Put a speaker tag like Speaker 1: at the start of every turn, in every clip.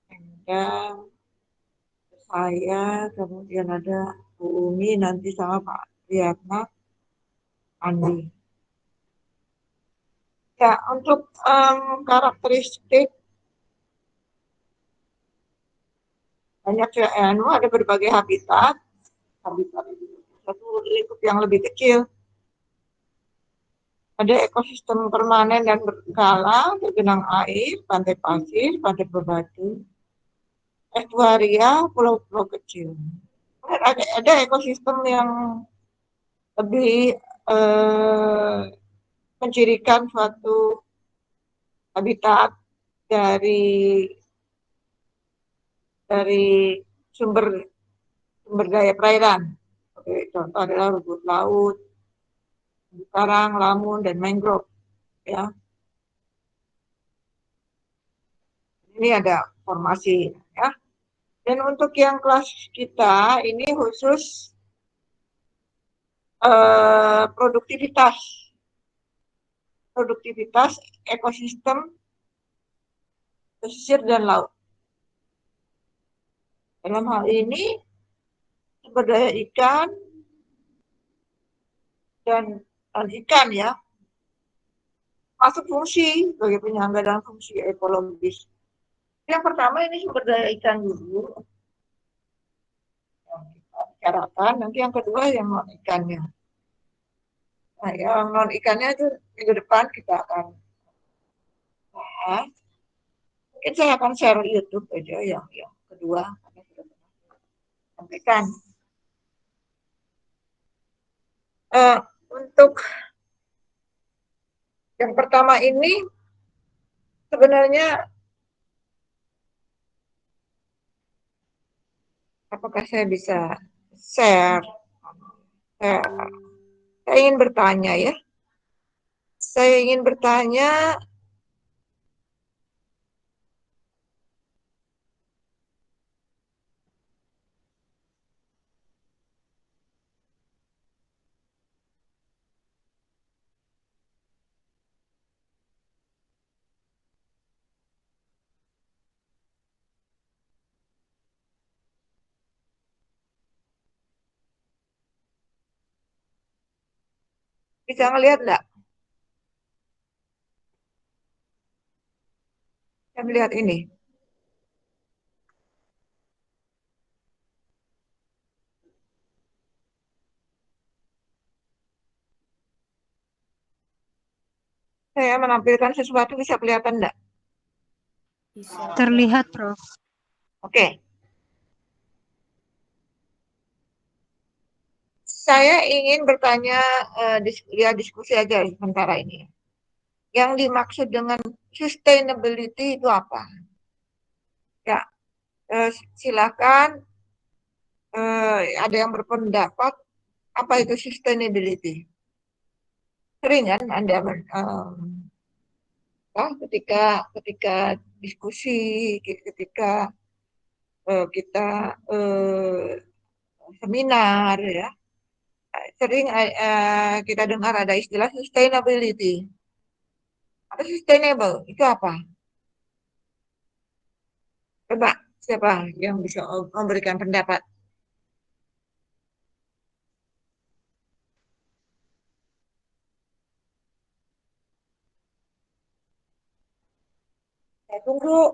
Speaker 1: Endang, saya, kemudian ada Bu Umi, nanti sama Pak Priyatna, Andi. Ya, untuk karakteristik banyak ya, ada berbagai habitat. Habitat itu satu lingkup yang lebih kecil. Ada ekosistem permanen dan berskala, bergenang air, pantai pasir, pantai berbatu, estuaria, pulau-pulau kecil. Ada ekosistem yang lebih mencirikan suatu habitat dari sumber sumber daya perairan. Oke, contoh adalah rumput laut, karang, lamun, dan mangrove. Ya, ini ada formasi. Ya. Dan untuk yang kelas kita ini khusus produktivitas ekosistem pesisir dan laut. Dalam hal ini sumber daya ikan dan ikan ya masuk fungsi sebagai penyangga dalam fungsi ekologis. Yang pertama ini sumber daya ikan dulu yang kita bicarakan, nanti yang kedua yang non ikannya. Nah, yang non ikannya itu minggu depan kita akan bahas. Mungkin saya akan share YouTube aja yang kedua karena sudah sampaikan. Untuk yang pertama ini sebenarnya apakah saya bisa share? Saya ingin bertanya ya. Saya ingin bertanya bisa ngelihat nggak? Saya melihat ini. Saya menampilkan sesuatu bisa kelihatan enggak?
Speaker 2: Bisa. Terlihat, Prof.
Speaker 1: Oke. Saya ingin bertanya, diskusi aja sementara ini. Yang dimaksud dengan sustainability itu apa? Ya, silakan ada yang berpendapat apa itu sustainability. Sering kan Anda ketika diskusi, ketika kita seminar ya, sering kita dengar ada istilah sustainability. Atau sustainable itu apa? Coba siapa yang bisa memberikan pendapat? Saya tunggu.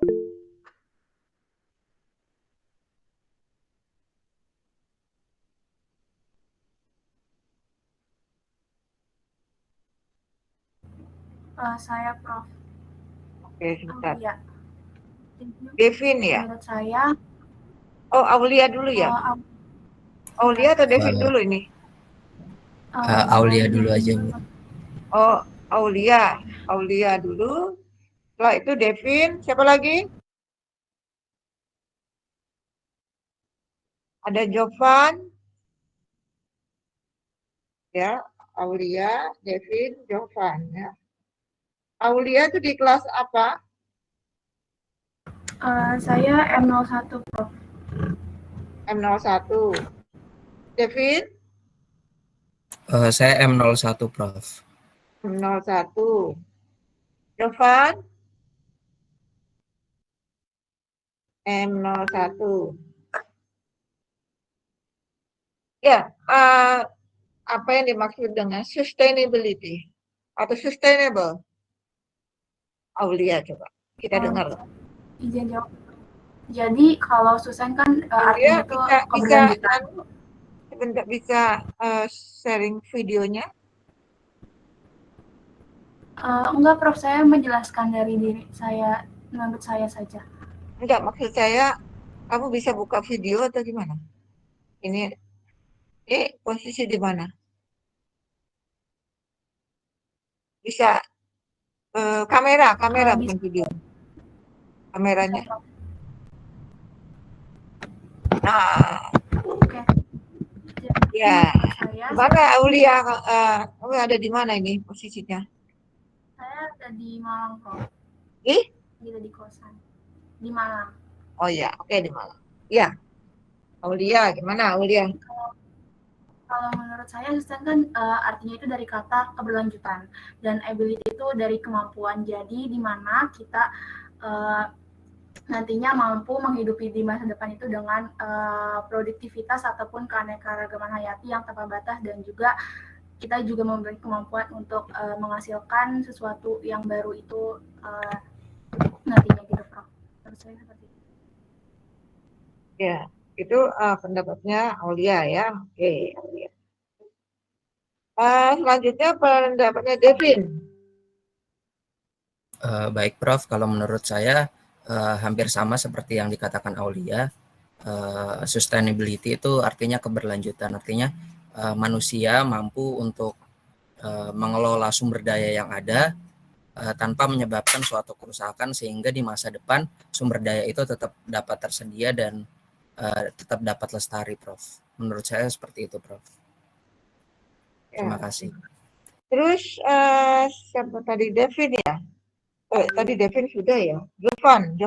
Speaker 2: Saya Prof.
Speaker 1: Oke, sebentar.
Speaker 2: Aulia.
Speaker 1: Devin ya?
Speaker 2: Menurut saya,
Speaker 1: Oh, Aulia dulu ya? Aulia atau Devin dulu ini?
Speaker 3: Aulia dulu aja, Bu.
Speaker 1: Oh, Aulia. Aulia dulu. Setelah itu Devin. Siapa lagi? Ada Jovan. Ya, Aulia, Devin, Jovan. Ya. Aulia itu di kelas apa?
Speaker 2: Saya M01, Prof.
Speaker 1: M01. Devin?
Speaker 3: Saya M01, Prof.
Speaker 1: M01. Jovan? M01. Ya, apa yang dimaksud dengan sustainability atau sustainable? Aulia, coba kita dengar.
Speaker 2: Izin jawab. Jadi kalau Susan kan
Speaker 1: Aulia
Speaker 2: artinya itu
Speaker 1: bisa
Speaker 2: keberlanjutan.
Speaker 1: sebentar bisa sharing videonya.
Speaker 2: Enggak, Prof. Saya menjelaskan dari diri saya, menurut saya saja.
Speaker 1: Enggak, maksud saya kamu bisa buka video atau gimana? Ini posisi di mana? Bisa kamera
Speaker 2: Bisa.
Speaker 1: bukan video. Kameranya.
Speaker 2: Bisa, Prof.
Speaker 1: Nah,
Speaker 2: Oke. Jadi
Speaker 1: ya.
Speaker 2: menurut saya,
Speaker 1: Mana Aulia? Kamu ada di mana ini posisinya?
Speaker 2: saya ada di Malang, Prof. Gitu di kosan. Di Malang.
Speaker 1: Oh ya, oke, di Malang. Ya, Aulia, gimana Aulia?
Speaker 2: Kalau menurut saya, Susan kan artinya itu dari kata keberlanjutan. Dan ability itu dari kemampuan. Jadi di mana kita nantinya mampu menghidupi di masa depan itu dengan produktivitas ataupun keanekaragaman hayati yang tanpa batas, dan juga kita juga memiliki kemampuan untuk menghasilkan sesuatu yang baru itu nantinya gitu, Prof. Menurut saya seperti itu.
Speaker 1: Ya, itu pendapatnya Aulia ya. Oke, Aulia. Selanjutnya pendapatnya Devin.
Speaker 3: Baik Prof, kalau menurut saya hampir sama seperti yang dikatakan Aulia. Sustainability itu artinya keberlanjutan, artinya manusia mampu untuk mengelola sumber daya yang ada tanpa menyebabkan suatu kerusakan, sehingga di masa depan sumber daya itu tetap dapat tersedia dan tetap dapat lestari, Prof. Menurut saya seperti itu, Prof. Terima kasih.
Speaker 1: Terus siapa tadi, Devin ya? Tadi Devin sudah ya. Jovan.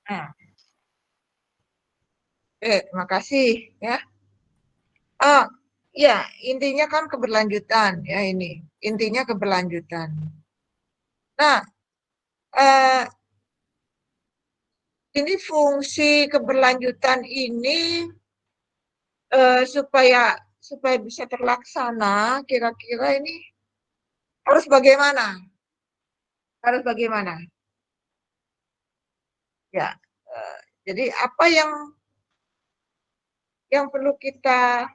Speaker 1: Nah, terima kasih ya. Ya, intinya kan keberlanjutan ya ini. Intinya keberlanjutan. Nah, ini fungsi keberlanjutan ini supaya bisa terlaksana, kira-kira ini harus bagaimana? Harus bagaimana? Ya, jadi apa yang perlu kita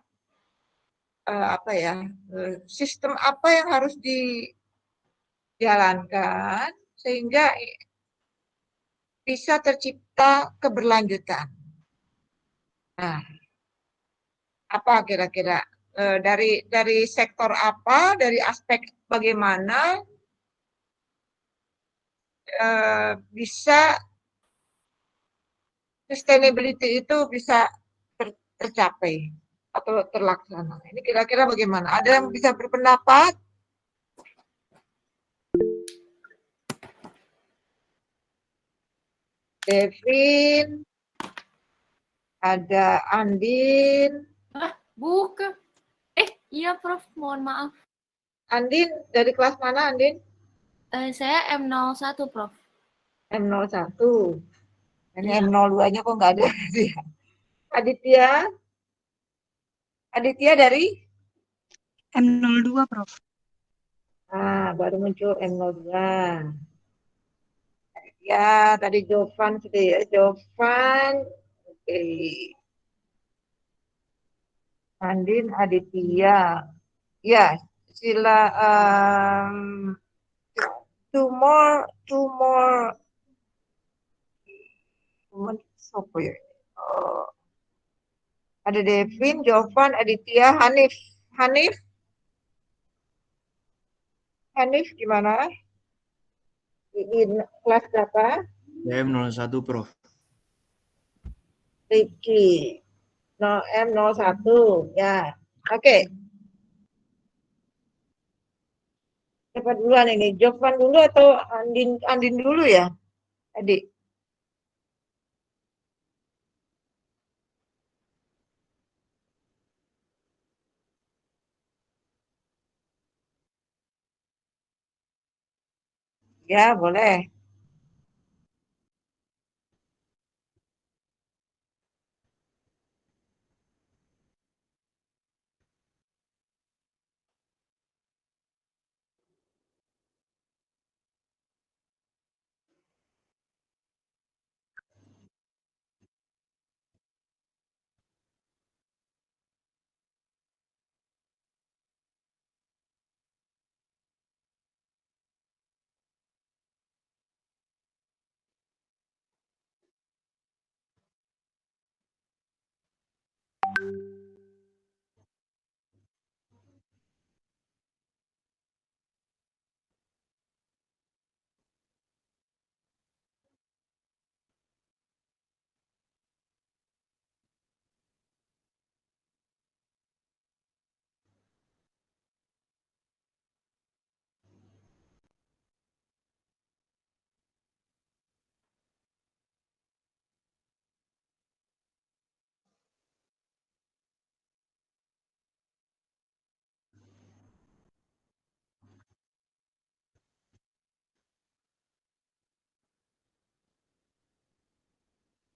Speaker 1: sistem apa yang harus dijalankan sehingga bisa tercipta keberlanjutan. Nah, apa kira-kira dari sektor apa, dari aspek bagaimana bisa sustainability itu bisa tercapai atau terlaksana. Ini kira-kira bagaimana? Ada yang bisa berpendapat? Devin, ada Andin.
Speaker 4: Bukan. Iya Prof, mohon maaf.
Speaker 1: Andin, dari kelas mana Andin?
Speaker 4: Saya M01 Prof.
Speaker 1: M01. Ini iya. M02-nya kok nggak ada sih. Aditya dari?
Speaker 2: M02, Prof.
Speaker 1: Baru muncul M02. Ya, tadi Jovan sudah ya. Jovan, oke. Andin, Aditya. Ya, sila two more siapa ya? Ada Devin, Jovan, Aditya, Hanif. Hanif, Hanif gimana? Di kelas berapa?
Speaker 5: M01, Prof.
Speaker 1: Riki. No, M01. Ya. Oke. Siapa duluan ini? Jofan dulu atau Andin dulu ya? Adik. Ya, boleh.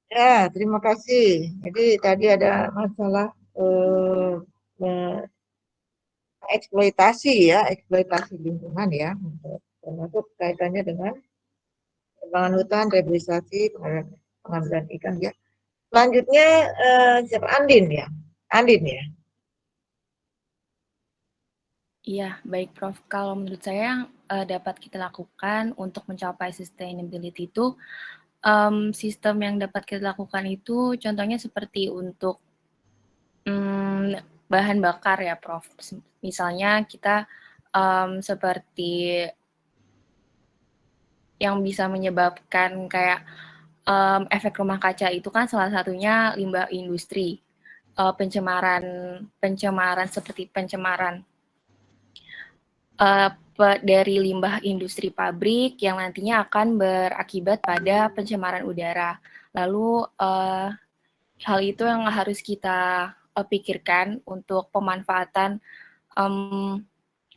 Speaker 1: Ya, terima kasih. Jadi tadi ada masalah eksploitasi ya, eksploitasi lingkungan ya, termasuk kaitannya dengan pengembangan hutan, reboisasi, pengambilan ikan ya. Selanjutnya siapa? Andin ya, Andin ya.
Speaker 4: Iya, baik Prof. Kalau menurut saya yang dapat kita lakukan untuk mencapai sustainability itu, sistem yang dapat kita lakukan itu contohnya seperti untuk bahan bakar ya Prof. Misalnya kita seperti yang bisa menyebabkan kayak efek rumah kaca itu kan salah satunya limbah industri, pencemaran seperti pencemaran dari limbah industri pabrik yang nantinya akan berakibat pada pencemaran udara. Lalu hal itu yang harus kita pikirkan untuk pemanfaatan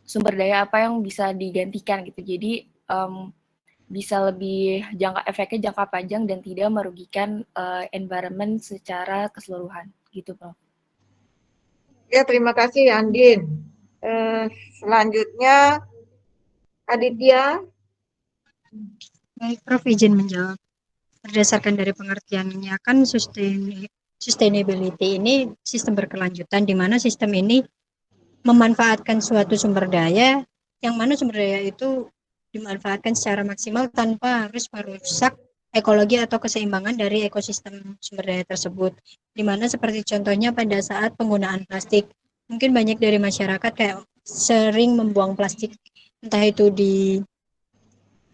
Speaker 4: sumber daya apa yang bisa digantikan gitu. Jadi bisa lebih efeknya jangka panjang dan tidak merugikan environment secara keseluruhan gitu, Prof.
Speaker 1: Ya, terima kasih Andin. Selanjutnya Aditya.
Speaker 6: Baik, Prof izin menjawab. Berdasarkan dari pengertiannya kan sustainability ini sistem berkelanjutan di mana sistem ini memanfaatkan suatu sumber daya yang mana sumber daya itu dimanfaatkan secara maksimal tanpa harus merusak ekologi atau keseimbangan dari ekosistem sumber daya tersebut. Di mana seperti contohnya pada saat penggunaan plastik. Mungkin banyak dari masyarakat kayak sering membuang plastik entah itu di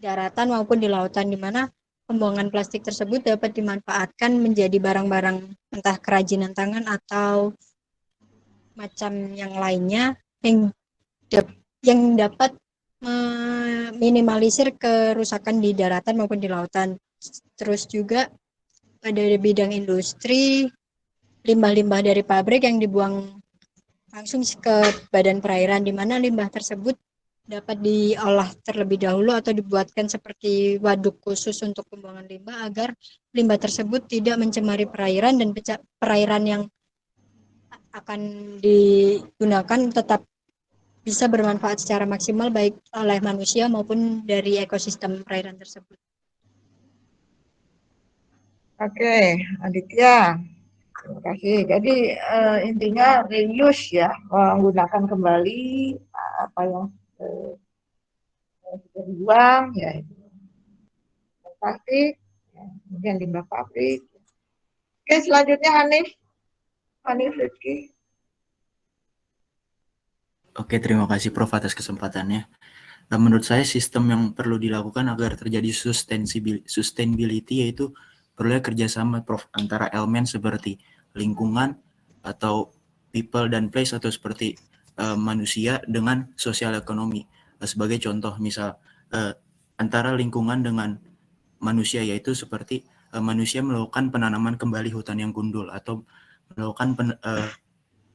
Speaker 6: daratan maupun di lautan, di mana pembuangan plastik tersebut dapat dimanfaatkan menjadi barang-barang entah kerajinan tangan atau macam yang lainnya yang dapat meminimalisir kerusakan di daratan maupun di lautan. Terus juga pada bidang industri, limbah-limbah dari pabrik yang dibuang langsung ke badan perairan, di mana limbah tersebut dapat diolah terlebih dahulu atau dibuatkan seperti waduk khusus untuk pembuangan limbah agar limbah tersebut tidak mencemari perairan dan perairan yang akan digunakan tetap bisa bermanfaat secara maksimal baik oleh manusia maupun dari ekosistem perairan tersebut.
Speaker 1: Oke, Aditya. Terima kasih. Jadi intinya reuse ya, menggunakan kembali apa yang sudah dibuang ya itu plastik, ya, kemudian limbah pabrik. Oke, selanjutnya Hanif, Hanif Rizky.
Speaker 5: Oke, terima kasih Prof atas kesempatannya. Nah, menurut saya sistem yang perlu dilakukan agar terjadi sustainability yaitu perlu kerjasama Prof antara elemen seperti lingkungan atau people dan place atau seperti manusia dengan sosial ekonomi. Sebagai contoh misal antara lingkungan dengan manusia yaitu seperti manusia melakukan penanaman kembali hutan yang gundul atau melakukan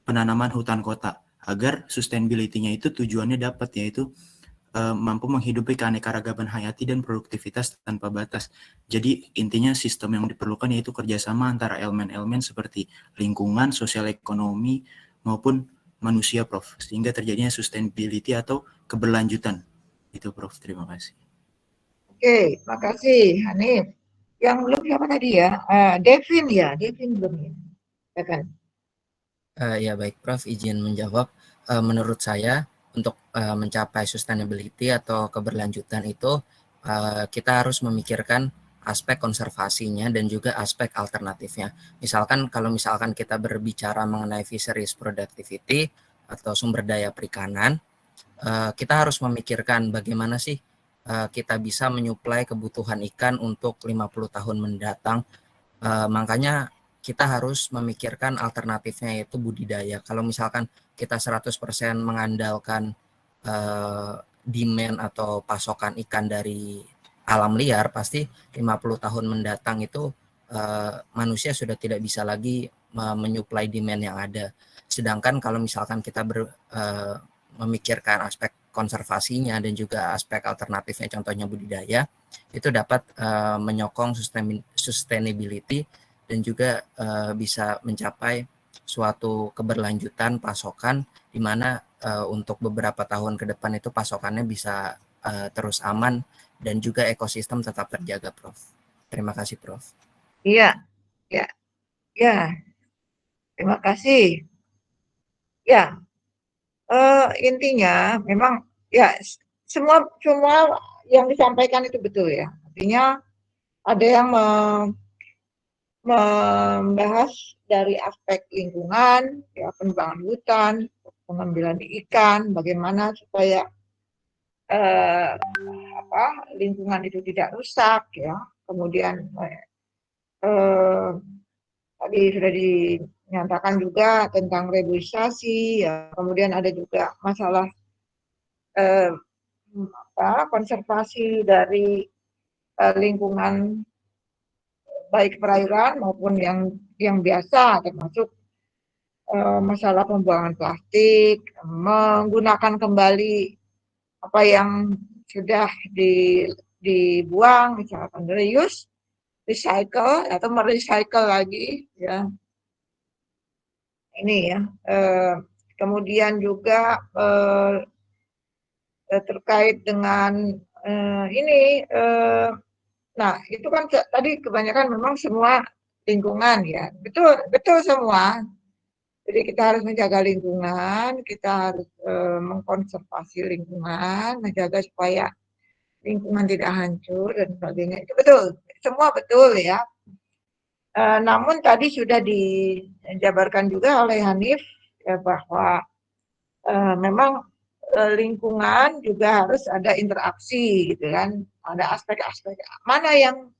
Speaker 5: penanaman hutan kota agar sustainability-nya itu tujuannya dapat yaitu mampu menghidupi keanekaragaman hayati dan produktivitas tanpa batas. Jadi intinya sistem yang diperlukan yaitu kerjasama antara elemen-elemen seperti lingkungan, sosial ekonomi, maupun manusia, Prof. Sehingga terjadinya sustainability atau keberlanjutan. Itu, Prof. Terima kasih.
Speaker 1: Oke, makasih Hanif. Yang belum siapa tadi ya? Devin ya, Devin belum ya. Ya kan?
Speaker 3: Ya baik Prof, izin menjawab. Menurut saya untuk mencapai sustainability atau keberlanjutan itu kita harus memikirkan aspek konservasinya dan juga aspek alternatifnya. Misalkan kalau misalkan kita berbicara mengenai fisheries productivity atau sumber daya perikanan, kita harus memikirkan bagaimana sih kita bisa menyuplai kebutuhan ikan untuk 50 tahun mendatang. Makanya kita harus memikirkan alternatifnya yaitu budidaya. Kalau misalkan kita 100% mengandalkan demand atau pasokan ikan dari alam liar, pasti 50 tahun mendatang itu manusia sudah tidak bisa lagi menyuplai demand yang ada. Sedangkan kalau misalkan kita memikirkan aspek konservasinya dan juga aspek alternatifnya, contohnya budidaya, itu dapat menyokong sustainability dan juga bisa mencapai suatu keberlanjutan pasokan di mana untuk beberapa tahun ke depan itu pasokannya bisa terus aman dan juga ekosistem tetap terjaga, Prof. Terima kasih, Prof.
Speaker 1: Iya, ya, ya. Terima kasih. Ya, intinya memang ya semua yang disampaikan itu betul ya. Artinya ada yang membahas dari aspek lingkungan, ya, pengembangan hutan, pengambilan ikan, bagaimana supaya lingkungan itu tidak rusak, ya. Kemudian tadi sudah dinyatakan juga tentang reboisasi, ya. Kemudian ada juga masalah konservasi dari lingkungan baik perairan maupun yang biasa, termasuk masalah pembuangan plastik, menggunakan kembali apa yang sudah dibuang, misalkan reuse, recycle atau merecycle lagi, ya. Ini ya. Kemudian juga terkait dengan ini. Nah, itu kan tadi kebanyakan memang semua lingkungan ya. Betul, betul semua. Jadi kita harus menjaga lingkungan, kita harus mengkonservasi lingkungan, menjaga supaya lingkungan tidak hancur dan sebagainya. Itu betul, semua betul ya. Namun tadi sudah dijabarkan juga oleh Hanif ya, bahwa memang lingkungan juga harus ada interaksi gitu kan, ada aspek-aspek mana yang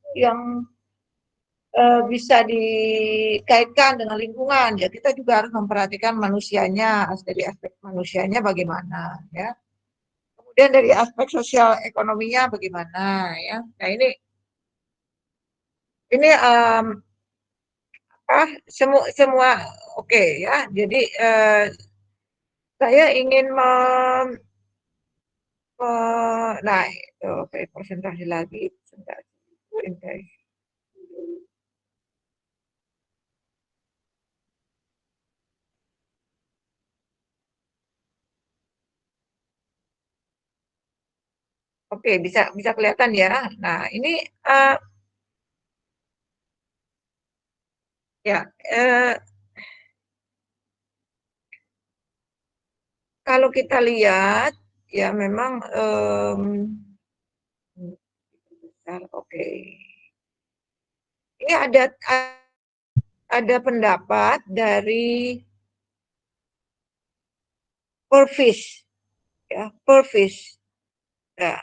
Speaker 1: bisa dikaitkan dengan lingkungan ya, kita juga harus memperhatikan manusianya, dari aspek manusianya bagaimana ya, kemudian dari aspek sosial ekonominya bagaimana ya. Nah ini semua oke ya. Jadi saya ingin nah itu presentasi lagi, presentasi. Oke, bisa kelihatan ya. Nah, ini ya kalau kita lihat ya memang oke. Ini ada pendapat dari Purvis, ya, Purvis, ya,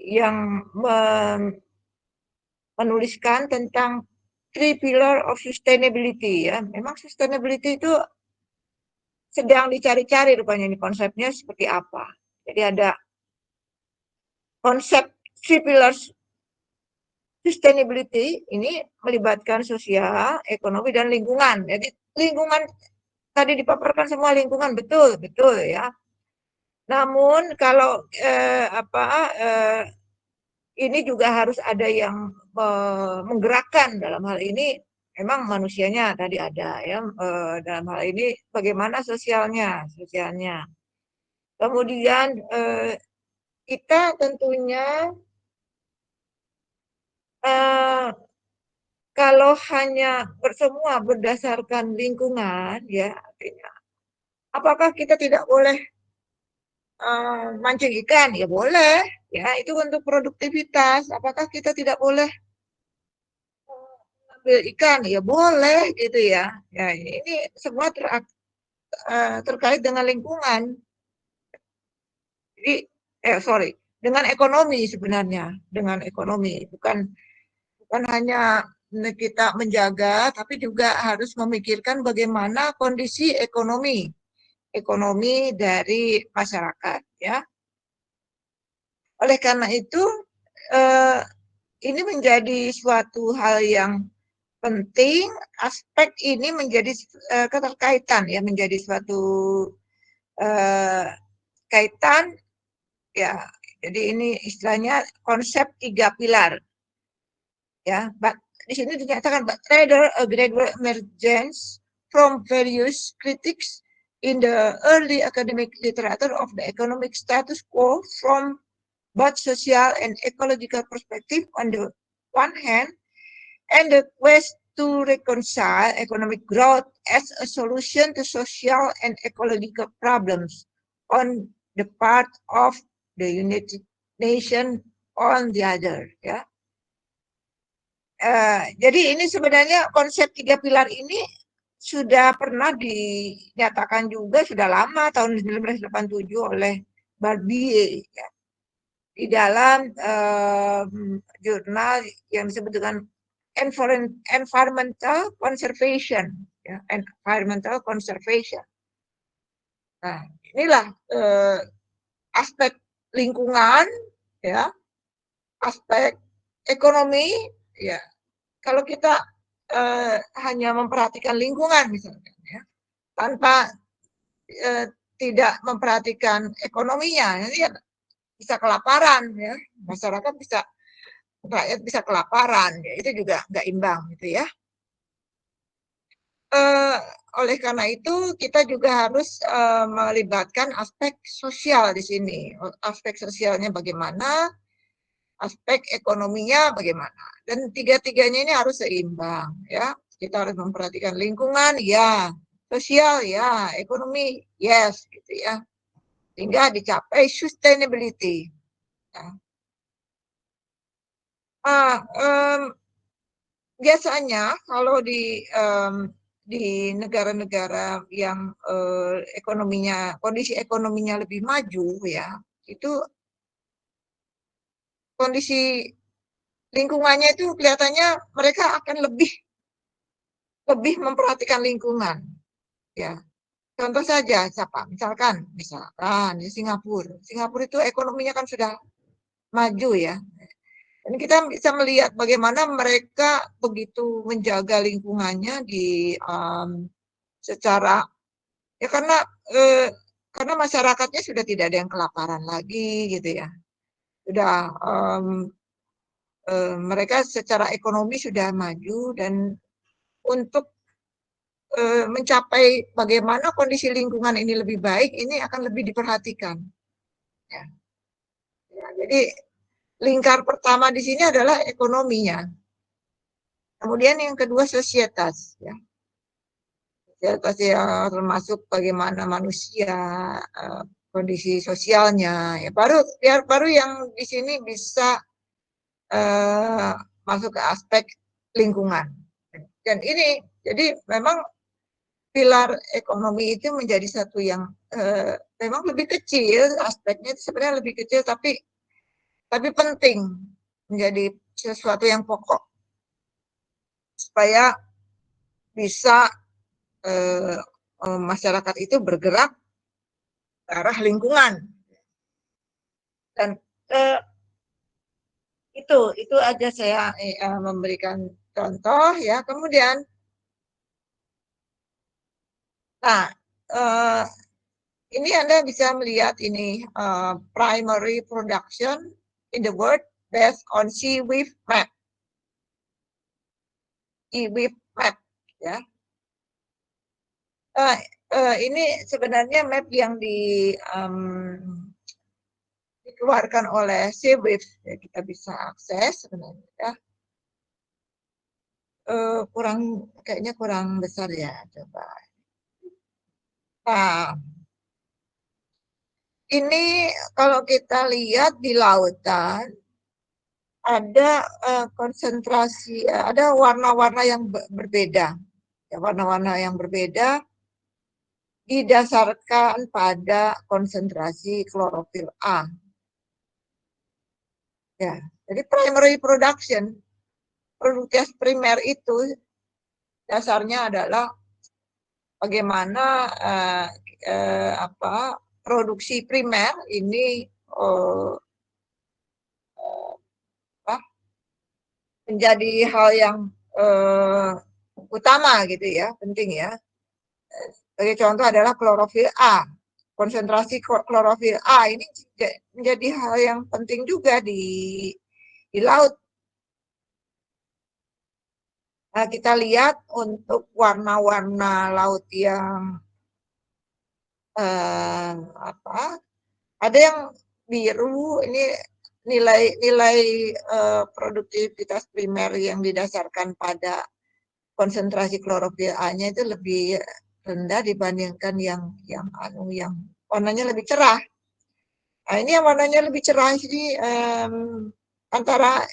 Speaker 1: yang menuliskan tentang three pillar of sustainability, ya. Memang sustainability itu sedang dicari-cari rupanya ini konsepnya seperti apa. Jadi ada konsep three pillars sustainability ini melibatkan sosial, ekonomi, dan lingkungan. Jadi lingkungan tadi dipaparkan semua lingkungan, betul, betul ya. Namun kalau ini juga harus ada yang menggerakkan dalam hal ini. Memang manusianya tadi ada ya, dalam hal ini bagaimana sosialnya. Kemudian kita tentunya kalau hanya semua berdasarkan lingkungan, ya artinya, apakah kita tidak boleh mancing ikan? Ya boleh, ya itu untuk produktivitas. Apakah kita tidak boleh ambil ikan? Ya boleh, gitu ya. Ya ini semua terkait dengan lingkungan. Jadi, dengan ekonomi sebenarnya, dengan ekonomi, bukan hanya kita menjaga, tapi juga harus memikirkan bagaimana kondisi ekonomi dari masyarakat, ya. Oleh karena itu, ini menjadi suatu hal yang penting. Aspek ini menjadi keterkaitan, ya, menjadi suatu kaitan, ya. Jadi ini istilahnya konsep 3 pilar, ya. Di sini dinyatakan rather a gradual emergence from various critics in the early academic literature of the economic status quo from both social and ecological perspective on the one hand, and the quest to reconcile economic growth as a solution to social and ecological problems on the part of the United Nations on the other, ya. Jadi ini sebenarnya konsep 3 pilar ini sudah pernah dinyatakan juga sudah lama, tahun 1987 oleh Barbier, ya, di dalam jurnal yang disebut dengan environmental conservation, ya, environmental conservation. Nah, inilah aspek lingkungan, ya, aspek ekonomi, ya. Kalau kita hanya memperhatikan lingkungan misalnya, ya, tanpa tidak memperhatikan ekonominya, ya, bisa kelaparan, ya, masyarakat rakyat bisa kelaparan, ya, itu juga nggak imbang, gitu ya. Oleh karena itu kita juga harus melibatkan aspek sosial di sini, aspek sosialnya bagaimana, aspek ekonominya bagaimana, dan tiga-tiganya ini harus seimbang, ya. Kita harus memperhatikan lingkungan, ya, sosial, ya, ekonomi, yes, gitu ya, sehingga dicapai sustainability, ya. Biasanya kalau di negara-negara yang kondisi ekonominya lebih maju, ya, itu kondisi lingkungannya itu kelihatannya mereka akan lebih memperhatikan lingkungan, ya. Contoh saja siapa? Misalkan ya, Singapura itu ekonominya kan sudah maju, ya. Dan kita bisa melihat bagaimana mereka begitu menjaga lingkungannya secara, ya, karena masyarakatnya sudah tidak ada yang kelaparan lagi, gitu ya. Sudah mereka secara ekonomi sudah maju, dan untuk mencapai bagaimana kondisi lingkungan ini lebih baik, ini akan lebih diperhatikan, ya. Ya, jadi lingkar pertama di sini adalah ekonominya. Kemudian yang kedua sosietas, ya. Sosietas, ya, termasuk bagaimana manusia, kondisi sosialnya, ya, baru yang di sini bisa masuk ke aspek lingkungan. Dan ini jadi memang pilar ekonomi itu menjadi satu yang memang lebih kecil, aspeknya sebenarnya lebih kecil, tapi penting, menjadi sesuatu yang pokok supaya bisa masyarakat itu bergerak ke arah lingkungan. Dan itu aja saya memberikan contoh ya. Kemudian, nah ini Anda bisa melihat ini primary production in the world based on SeaWive map. SeaWive map ya. Ini sebenarnya map yang dikeluarkan oleh SeaWive, ya, kita bisa akses sebenarnya ya. Kayaknya kurang besar ya, coba. Nah, ini kalau kita lihat di lautan ada konsentrasi, ada warna-warna yang berbeda, ya, warna-warna yang berbeda didasarkan pada konsentrasi klorofil A. Ya, jadi primary production, produktivitas primer itu dasarnya adalah bagaimana produksi primer ini menjadi hal yang utama gitu ya, penting ya. Sebagai contoh adalah klorofil A. Konsentrasi klorofil A ini menjadi hal yang penting juga di laut. Nah, kita lihat untuk warna-warna laut yang ada yang biru, ini nilai produktivitas primer yang didasarkan pada konsentrasi klorofil A-nya itu lebih rendah dibandingkan yang warnanya lebih cerah. Nah, ini yang warnanya lebih cerah ini antara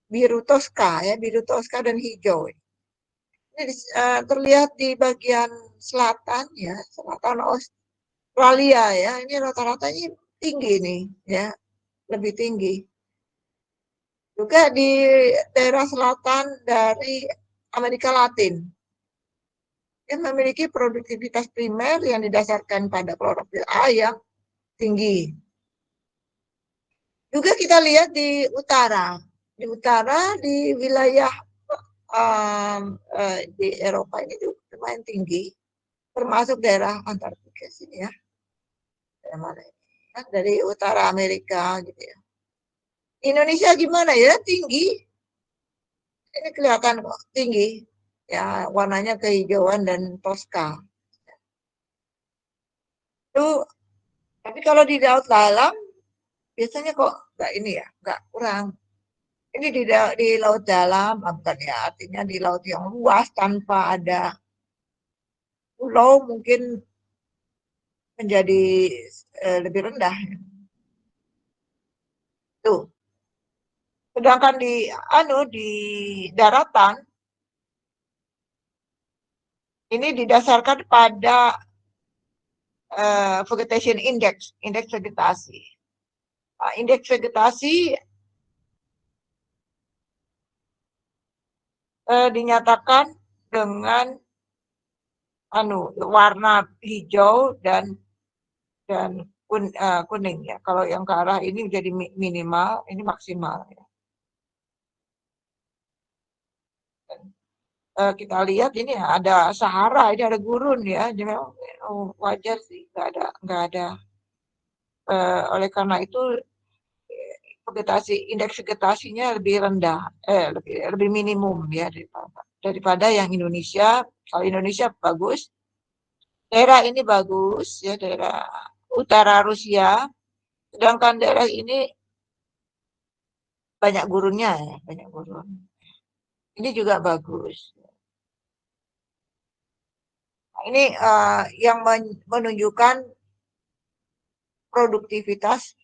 Speaker 1: biru toska ya, biru toska dan hijau. Ini terlihat di bagian selatan ya, selatan Australia ya. Ini rata-ratanya tinggi nih ya, lebih tinggi. Juga di daerah selatan dari Amerika Latin yang memiliki produktivitas primer yang didasarkan pada klorofil A yang tinggi. Juga kita lihat di utara di wilayah di Eropa ini juga lumayan tinggi, termasuk daerah Antartika sini ya, dari utara Amerika gitu ya. Indonesia gimana ya, tinggi, ini kelihatan kok tinggi ya, warnanya kehijauan dan toska. Itu, tapi kalau di laut dalam biasanya kok nggak ini ya, nggak kurang. Ini di laut dalam, bukan ya, artinya di laut yang luas tanpa ada pulau mungkin menjadi lebih rendah. Tuh. Sedangkan di daratan ini didasarkan pada vegetation index, indeks vegetasi. Nah, indeks vegetasi dinyatakan dengan warna hijau dan kuning ya. Kalau yang ke arah ini jadi minimal, ini maksimal ya. Kita lihat ini ada Sahara, ini ada gurun ya. Jadi memang wajar sih, nggak ada. Oleh karena itu indeks vegetasinya lebih rendah, lebih minimum ya daripada yang Indonesia. Kalau Indonesia bagus, daerah ini bagus ya, daerah utara Rusia, sedangkan daerah ini banyak gurunnya ya, banyak gurun. Ini juga bagus. Ini yang menunjukkan produktivitas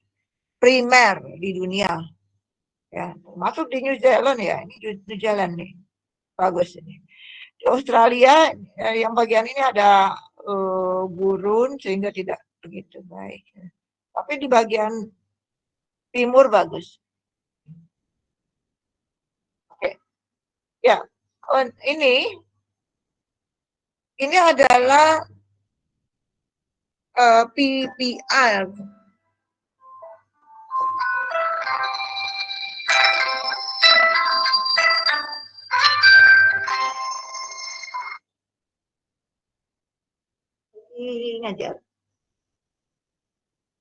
Speaker 1: primer di dunia ya, termasuk di New Zealand ya, ini New Zealand nih bagus ini. Di Australia yang bagian ini ada gurun sehingga tidak begitu baik. Tapi di bagian timur bagus. Oke. Ya, ini adalah PPR.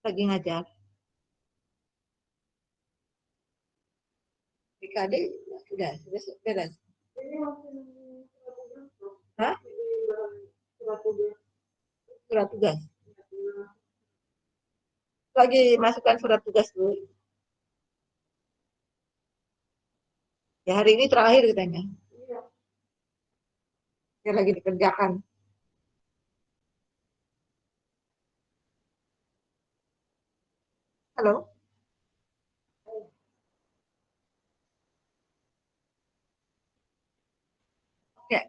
Speaker 1: Lagi ngajar. PKD sudah beres. Hah? Surat tugas. Lagi masukkan surat tugas dulu. Ya hari ini terakhir katanya. Ya lagi dikerjakan. Halo. Ya,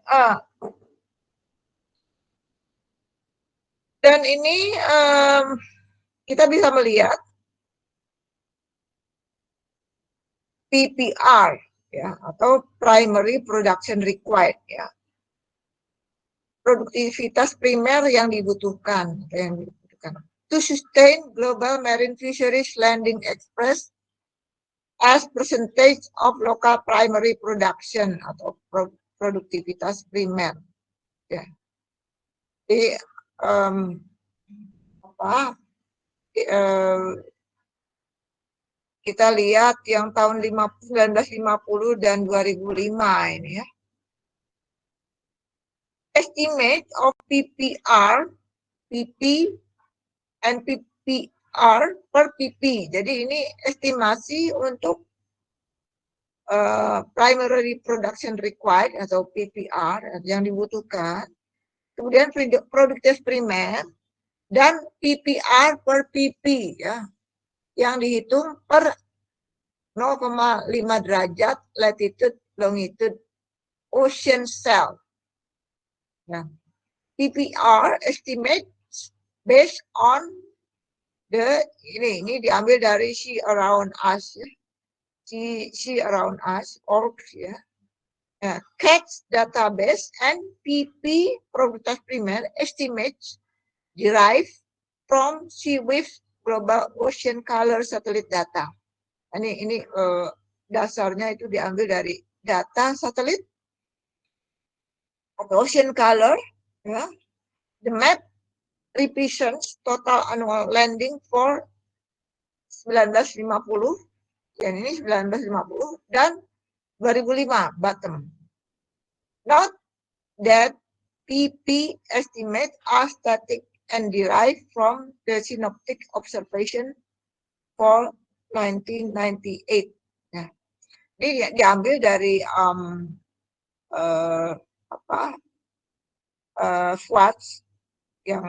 Speaker 1: dan ini kita bisa melihat PPR ya atau primary production required ya. Produktivitas primer yang dibutuhkan. To sustain global marine fisheries landing express as percentage of local primary production atau produktivitas primer. Ya. Jadi kita lihat yang tahun 1950 dan 2005 ini ya. Estimate of PPR, PP, and PPR per PP. Jadi ini estimasi untuk primary production required atau PPR yang dibutuhkan. Kemudian produktif primer dan PPR per PP ya. Yang dihitung per 0,5 derajat latitude longitude ocean cell. Nah, PPR estimate based on ini diambil dari Sea Around Us ya. Sea Around Us org ya. CATS database and PP produktivitas primer estimates derived from SeaWift Global Ocean Color Satellite Data. Ini dasarnya itu diambil dari data satelit ocean color ya. The map represents total annual landing for 1950 dan ini 1950 dan 2005 bottom. Note that PP estimate are static and derived from the synoptic observation for 1998. Nah, ini diambil dari Schwartz yang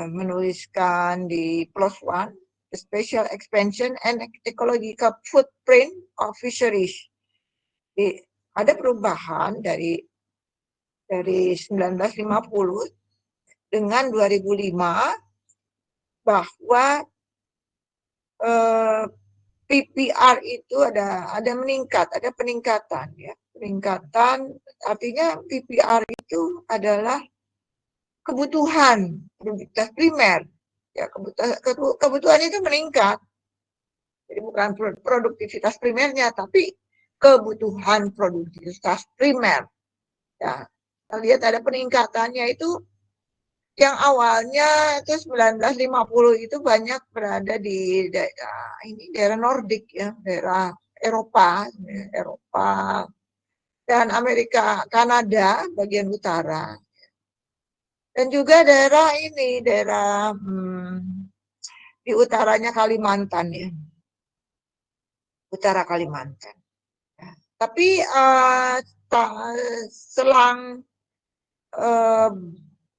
Speaker 1: menuliskan di +1 the special expansion and ecological footprint of fisheries. Jadi, ada perubahan dari 1950 dengan 2005 bahwa PPR itu ada peningkatan ya. Peningkatan artinya PPR itu adalah kebutuhan produktivitas primer. Ya, kebutuhan itu meningkat. Jadi bukan produktivitas primernya, tapi kebutuhan produktivitas primer. Ya, kita lihat ada peningkatannya itu yang awalnya itu 1950 itu banyak berada di daerah Nordik ya, daerah Eropa dan Amerika, Kanada bagian utara. Dan juga daerah di utaranya Kalimantan ya. Utara Kalimantan. Ya. Tapi selang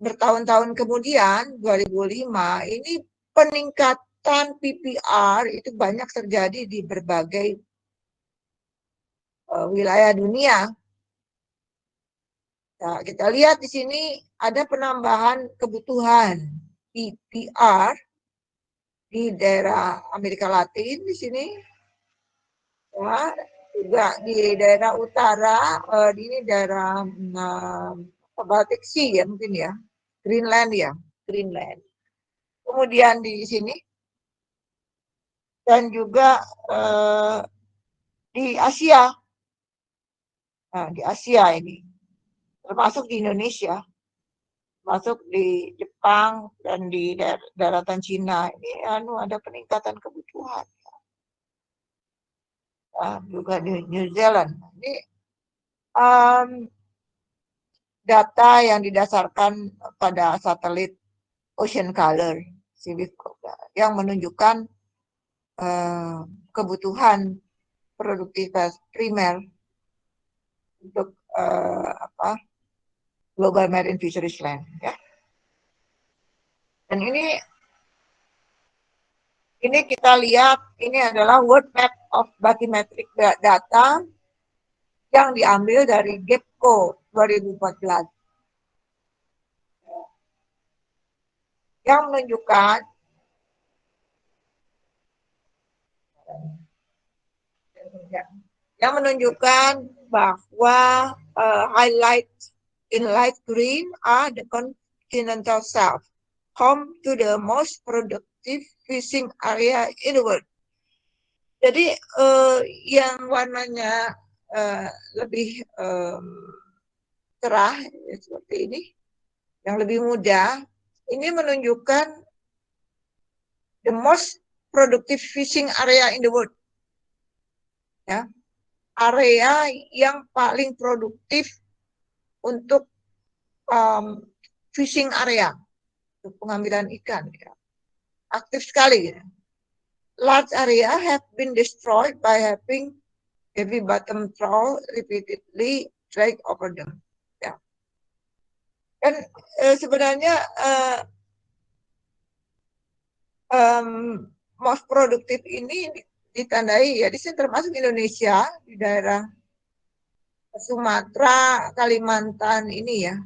Speaker 1: bertahun-tahun kemudian 2005 ini peningkatan PPR itu banyak terjadi di berbagai wilayah dunia. Nah, kita lihat di sini ada penambahan kebutuhan PPR di daerah Amerika Latin di sini, ya, juga di daerah utara, ini daerah Baltic Sea ya mungkin ya, Greenland ya, Greenland. Kemudian di sini dan juga di Asia, nah, di Asia ini, termasuk di Indonesia, masuk di Jepang dan di daratan Cina ini ada peningkatan kebutuhan. Nah, juga di New Zealand. Ini data yang didasarkan pada satelit Ocean Color yang menunjukkan kebutuhan produktivitas primer untuk Global Marine Fisheries Land, ya. Dan ini kita lihat, ini adalah World Map of Bathymetric Data yang diambil dari GEPCO 2014. Yang menunjukkan bahwa highlight in light green are the continental shelf, home to the most productive fishing area in the world. Jadi yang warnanya lebih cerah ya, seperti ini, yang lebih muda, ini menunjukkan the most productive fishing area in the world. Ya, area yang paling produktif untuk fishing area, untuk pengambilan ikan, ya. Aktif sekali. Ya. Large area have been destroyed by having heavy bottom trawl repeatedly drag over them. Ya. Dan sebenarnya most produktif ini ditandai ya di sini termasuk Indonesia di daerah Sumatera, Kalimantan ini ya,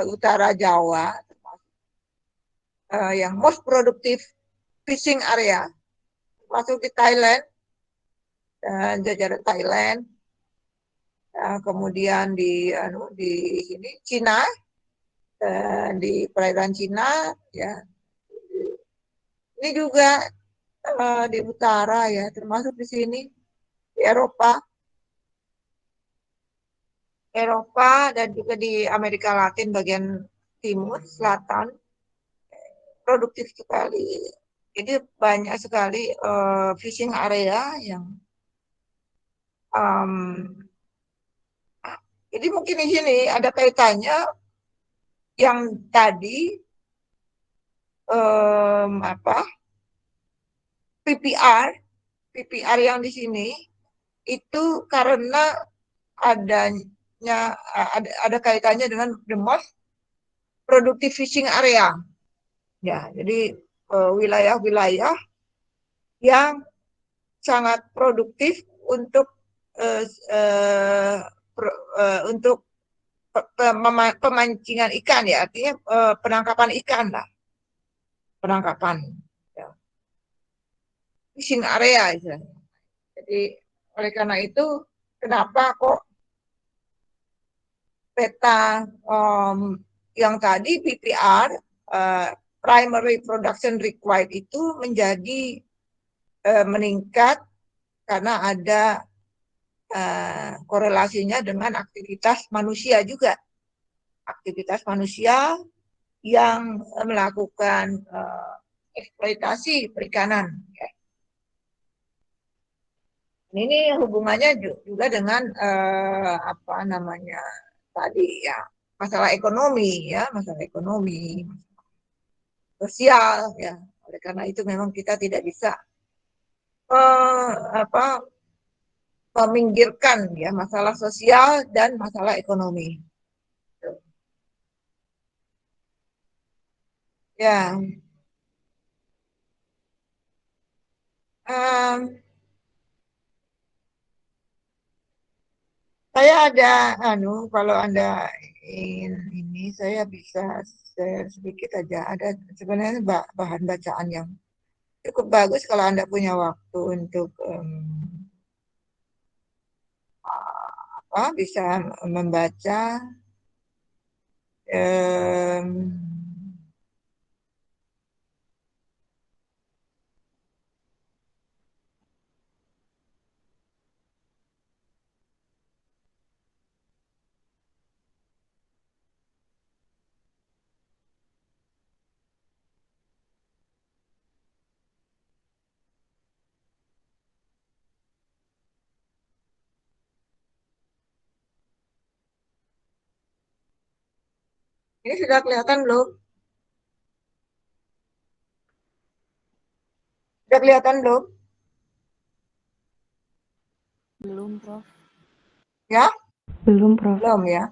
Speaker 1: utara Jawa, yang most productive fishing area, masuk di Thailand dan jajaran Thailand, kemudian di sini Cina, di perairan Cina, ya. Ini juga di utara ya, termasuk di sini di Eropa dan juga di Amerika Latin bagian timur, selatan, produktif sekali. Jadi banyak sekali fishing area yang jadi mungkin di sini ada kaitannya yang tadi PPR yang di sini itu karena ada kaitannya dengan the most productive fishing area. Ya, jadi wilayah-wilayah yang sangat produktif untuk pemancingan ikan ya, artinya penangkapan ikan lah, ya. Fishing area istilahnya. Jadi oleh karena itu kenapa kok peta yang tadi PPR primary production required itu menjadi meningkat karena ada korelasinya dengan aktivitas manusia juga. Aktivitas manusia yang melakukan eksploitasi perikanan. Ya. Ini hubungannya juga dengan apa namanya tadi ya, masalah ekonomi ya, masalah ekonomi, sosial ya. Oleh karena itu memang kita tidak bisa meminggirkan ya masalah sosial dan masalah ekonomi. Ya. Saya ada kalau Anda ini saya bisa share sedikit aja. Ada sebenarnya bahan bacaan yang cukup bagus kalau Anda punya waktu untuk bisa membaca. Ini sudah kelihatan belum? Sudah kelihatan belum?
Speaker 4: Belum, Prof.
Speaker 1: Ya?
Speaker 7: Belum, Prof.
Speaker 1: Belum ya?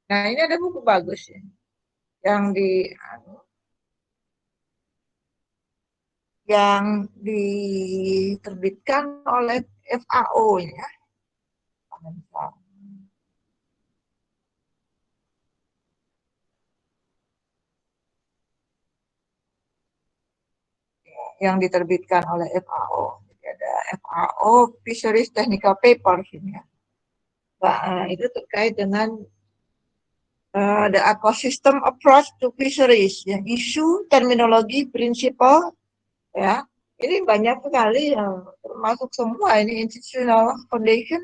Speaker 1: Nah, ini ada buku bagus ya, yang diterbitkan oleh FAO ya. Yang diterbitkan oleh FAO. Jadi ada FAO Fisheries Technical Paper ini ya. Itu terkait dengan the ecosystem approach to fisheries, ya, isu, terminologi, prinsipal, ya. Ini banyak sekali yang termasuk semua ini institutional foundation,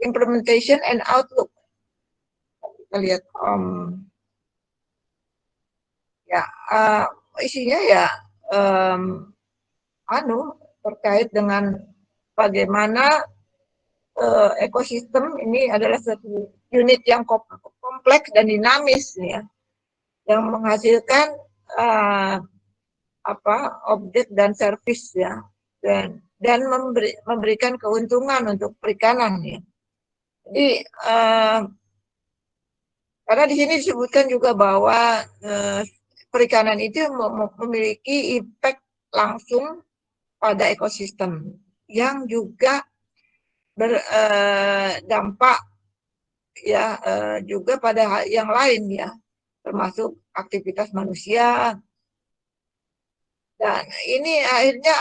Speaker 1: implementation and outlook. Kita lihat ya isinya ya terkait dengan bagaimana ekosistem ini adalah satu unit yang kompleks dan dinamis ya, yang menghasilkan objek dan servis ya, dan memberikan keuntungan untuk perikanan ya. Jadi karena di sini disebutkan juga bahwa perikanan itu memiliki impact langsung pada ekosistem yang juga berdampak ya juga pada hal yang lain ya, termasuk aktivitas manusia. Dan ini akhirnya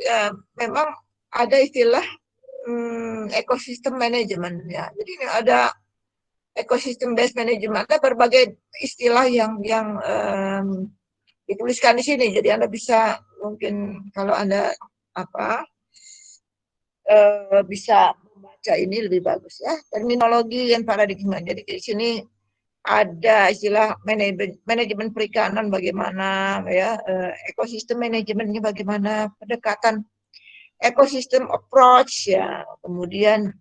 Speaker 1: ya, memang ada istilah ekosistem manajemen ya. Jadi ini ada ekosistem based management, ada berbagai istilah yang dituliskan di sini. Jadi Anda bisa mungkin kalau Anda bisa membaca ini lebih bagus ya, terminologi dan paradigma. Jadi di sini ada istilah manajemen perikanan bagaimana ya, ekosistem manajemennya bagaimana, pendekatan ekosistem approach ya, kemudian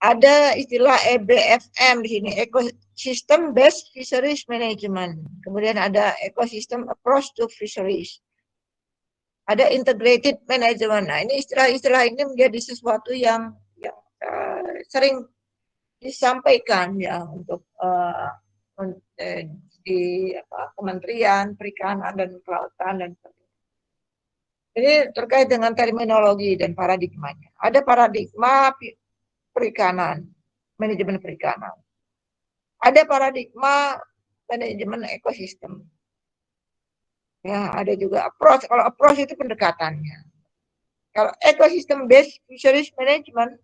Speaker 1: ada istilah EBFM di sini, ecosystem based fisheries management, kemudian ada ecosystem approach to fisheries, ada integrated management. Nah, ini istilah-istilah ini menjadi sesuatu yang sering disampaikan ya untuk di Kementerian Perikanan dan Kelautan dan ini terkait dengan terminologi dan paradigmanya. Ada paradigma perikanan, manajemen perikanan. Ada paradigma manajemen ekosistem. Ya, ada juga approach. Kalau approach itu pendekatannya. Kalau ecosystem based fisheries management,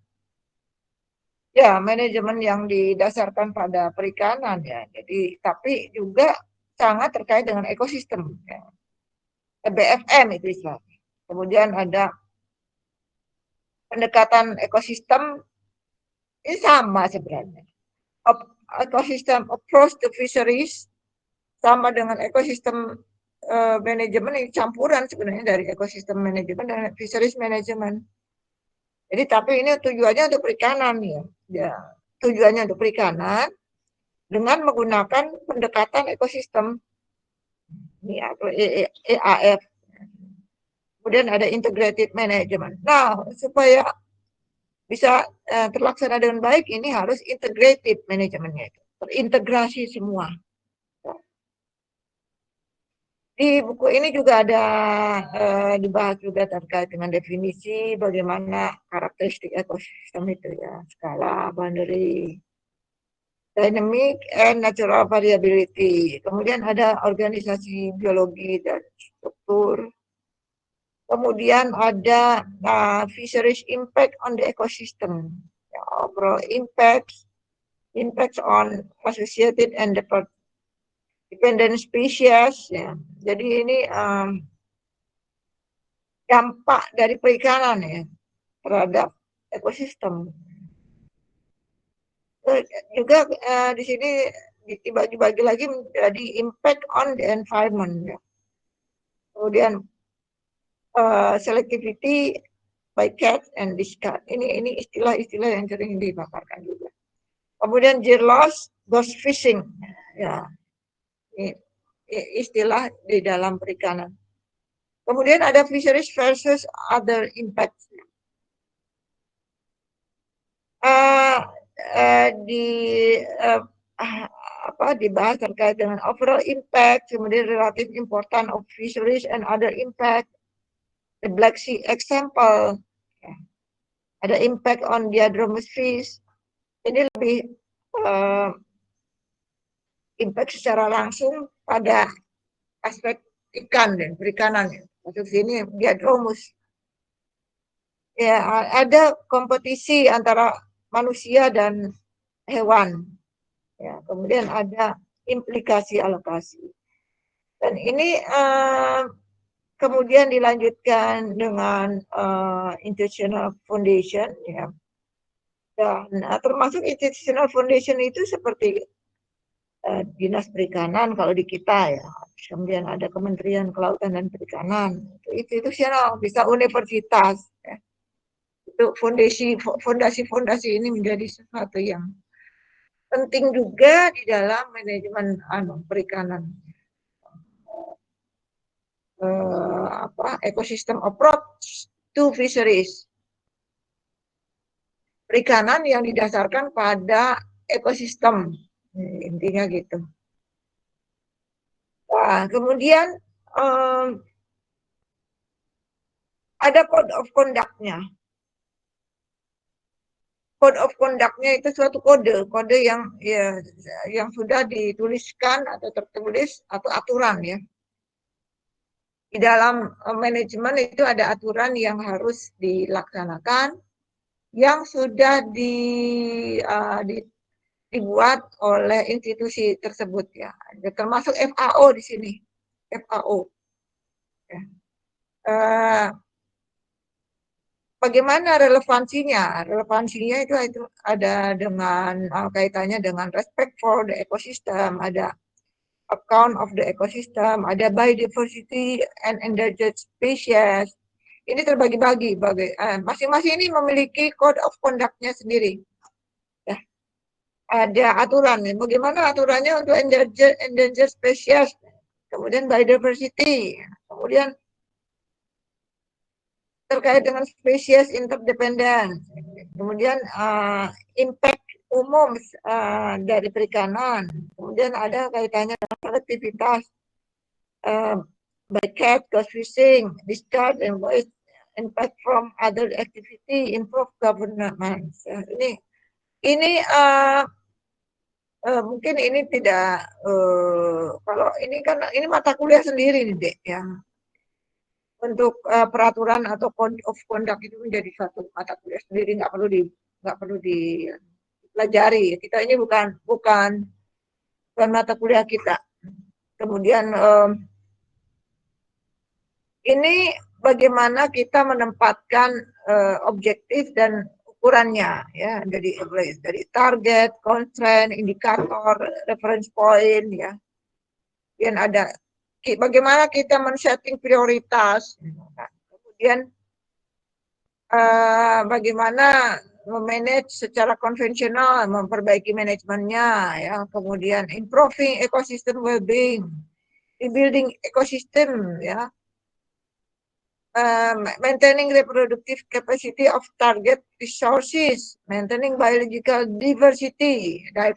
Speaker 1: ya manajemen yang didasarkan pada perikanan ya. Jadi tapi juga sangat terkait dengan ekosistem. Ya. BFM itu istilahnya. Kemudian ada pendekatan ekosistem, ini sama sebenarnya. Ekosistem approach to fisheries sama dengan ekosistem manajemen ini campuran sebenarnya dari ekosistem manajemen dan fisheries management. Jadi tapi ini tujuannya untuk perikanan ya. Ya, tujuannya untuk perikanan dengan menggunakan pendekatan ekosistem. Ini atau EAF. Kemudian ada integrated management. Nah, supaya bisa terlaksana dengan baik, ini harus integrated manajemennya itu. Terintegrasi semua. Di buku ini juga ada dibahas juga terkait dengan definisi bagaimana karakteristik ekosistem itu ya, skala, boundary, dynamic and natural variability. Kemudian ada organisasi biologi dan struktur. Kemudian ada fisheries impact on the ecosystem, ya, overall impacts on associated and dependent species. Ya. Jadi ini dampak dari perikanan ya terhadap ekosistem. Juga di sini dibagi-bagi lagi menjadi impact on the environment. Ya. Kemudian selectivity by catch and discard. Ini istilah-istilah yang sering dipaparkan juga. Kemudian gear loss, ghost fishing. Ya. Ini istilah di dalam perikanan. Kemudian ada fisheries versus other impacts. Dibahas terkait dengan overall impact, kemudian relative importance of fisheries and other impact. The Black Sea example, ada impact on diadromous fish. Ini lebih impact secara langsung pada aspek ikan dan perikanan. Maksud sini diadromus. Ya, ada kompetisi antara manusia dan hewan. Ya, kemudian ada implikasi alokasi. Dan ini kemudian dilanjutkan dengan institutional foundation. Ya. Dan termasuk institutional foundation itu seperti Dinas Perikanan kalau di kita ya. Kemudian ada Kementerian Kelautan dan Perikanan. Itu bisa universitas. Ya. Itu fondasi ini menjadi sesuatu yang penting juga di dalam manajemen perikanan. Ecosystem approach to fisheries. Perikanan yang didasarkan pada ekosistem. Intinya gitu. Nah, kemudian ada code of conduct-nya. Code of conduct-nya itu suatu kode yang sudah dituliskan atau tertulis atau aturan ya. Di dalam manajemen itu ada aturan yang harus dilaksanakan yang sudah dibuat oleh institusi tersebut ya. Termasuk FAO di sini. FAO. Ya. Bagaimana relevansinya? Relevansinya itu ada dengan kaitannya dengan respect for the ecosystem, ada account of the ecosystem, ada biodiversity and endangered species. Ini terbagi-bagi, masing-masing ini memiliki code of conduct-nya sendiri. Ya. Ada aturan, bagaimana aturannya untuk endangered species, kemudian biodiversity, kemudian terkait dengan spesies interdependent, kemudian impact umum dari perikanan, kemudian ada kaitannya dengan produktivitas, bycatch, ghost fishing, discharge and waste, impact from other activity, improve governance. Ini mungkin ini tidak kalau ini kan ini mata kuliah sendiri nih Dek ya. Untuk peraturan atau code of conduct itu menjadi satu mata kuliah sendiri, nggak perlu dipelajari. Kita ini bukan mata kuliah kita. Kemudian ini bagaimana kita menempatkan objektif dan ukurannya ya, dari target, constraint, indikator, reference point ya. Kemudian ada bagaimana kita men-setting prioritas, kemudian bagaimana memanage secara konvensional, memperbaiki manajemennya, ya, kemudian improving ecosystem well-being, rebuilding ecosystem, ya, maintaining reproductive capacity of target resources, maintaining biological diversity. Nah,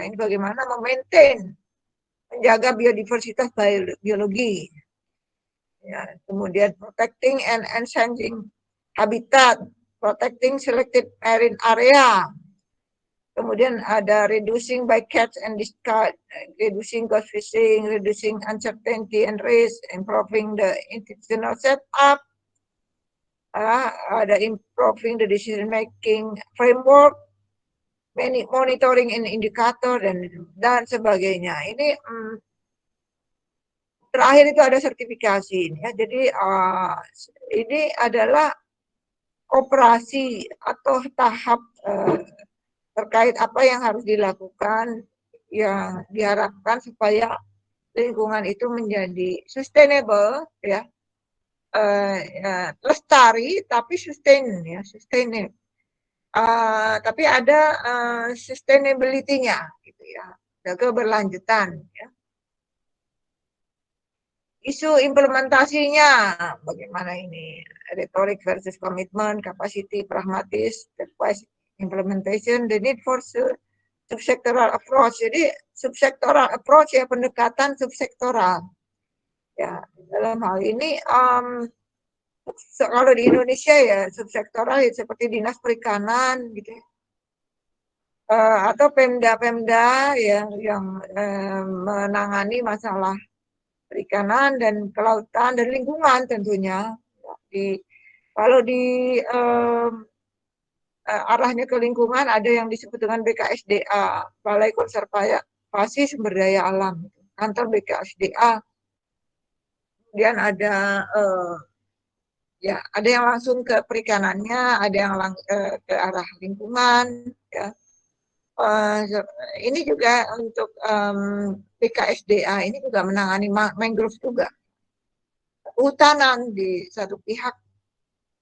Speaker 1: ini bagaimana menjaga biodiversitas biologi. Ya, kemudian protecting and enhancing habitat, protecting selected marine area. Kemudian ada reducing bycatch and discard, reducing ghost fishing, reducing uncertainty and risk, improving the institutional setup, ada improving the decision making framework, monitoring and indicator, dan sebagainya. Ini terakhir itu ada sertifikasi, ya. Jadi ini adalah operasi atau tahap terkait apa yang harus dilakukan yang diharapkan supaya lingkungan itu menjadi sustainable, ya, lestari tapi sustain, ya, sustainable. Tapi ada sustainability-nya, gitu ya, keberlanjutan, ya. Isu implementasinya bagaimana ini, rhetoric versus komitmen, capacity, pragmatis, stepwise implementation, the need for subsektoral approach. Jadi subsektoral approach, ya, pendekatan subsektoral, ya, dalam hal ini kalau di Indonesia ya subsektoral ya, seperti dinas perikanan, gitu ya. Atau pemda-pemda yang menangani masalah perikanan dan kelautan dan lingkungan tentunya. Kalau di arahnya ke lingkungan ada yang disebut dengan BKSDA, Balai Konservasi Sumber Daya Alam, kantor BKSDA. Kemudian ada ya, ada yang langsung ke perikanannya, ada yang ke arah lingkungan, ya. Ini juga untuk BKSDA ini juga menangani mangrove juga. Kehutanan di satu pihak,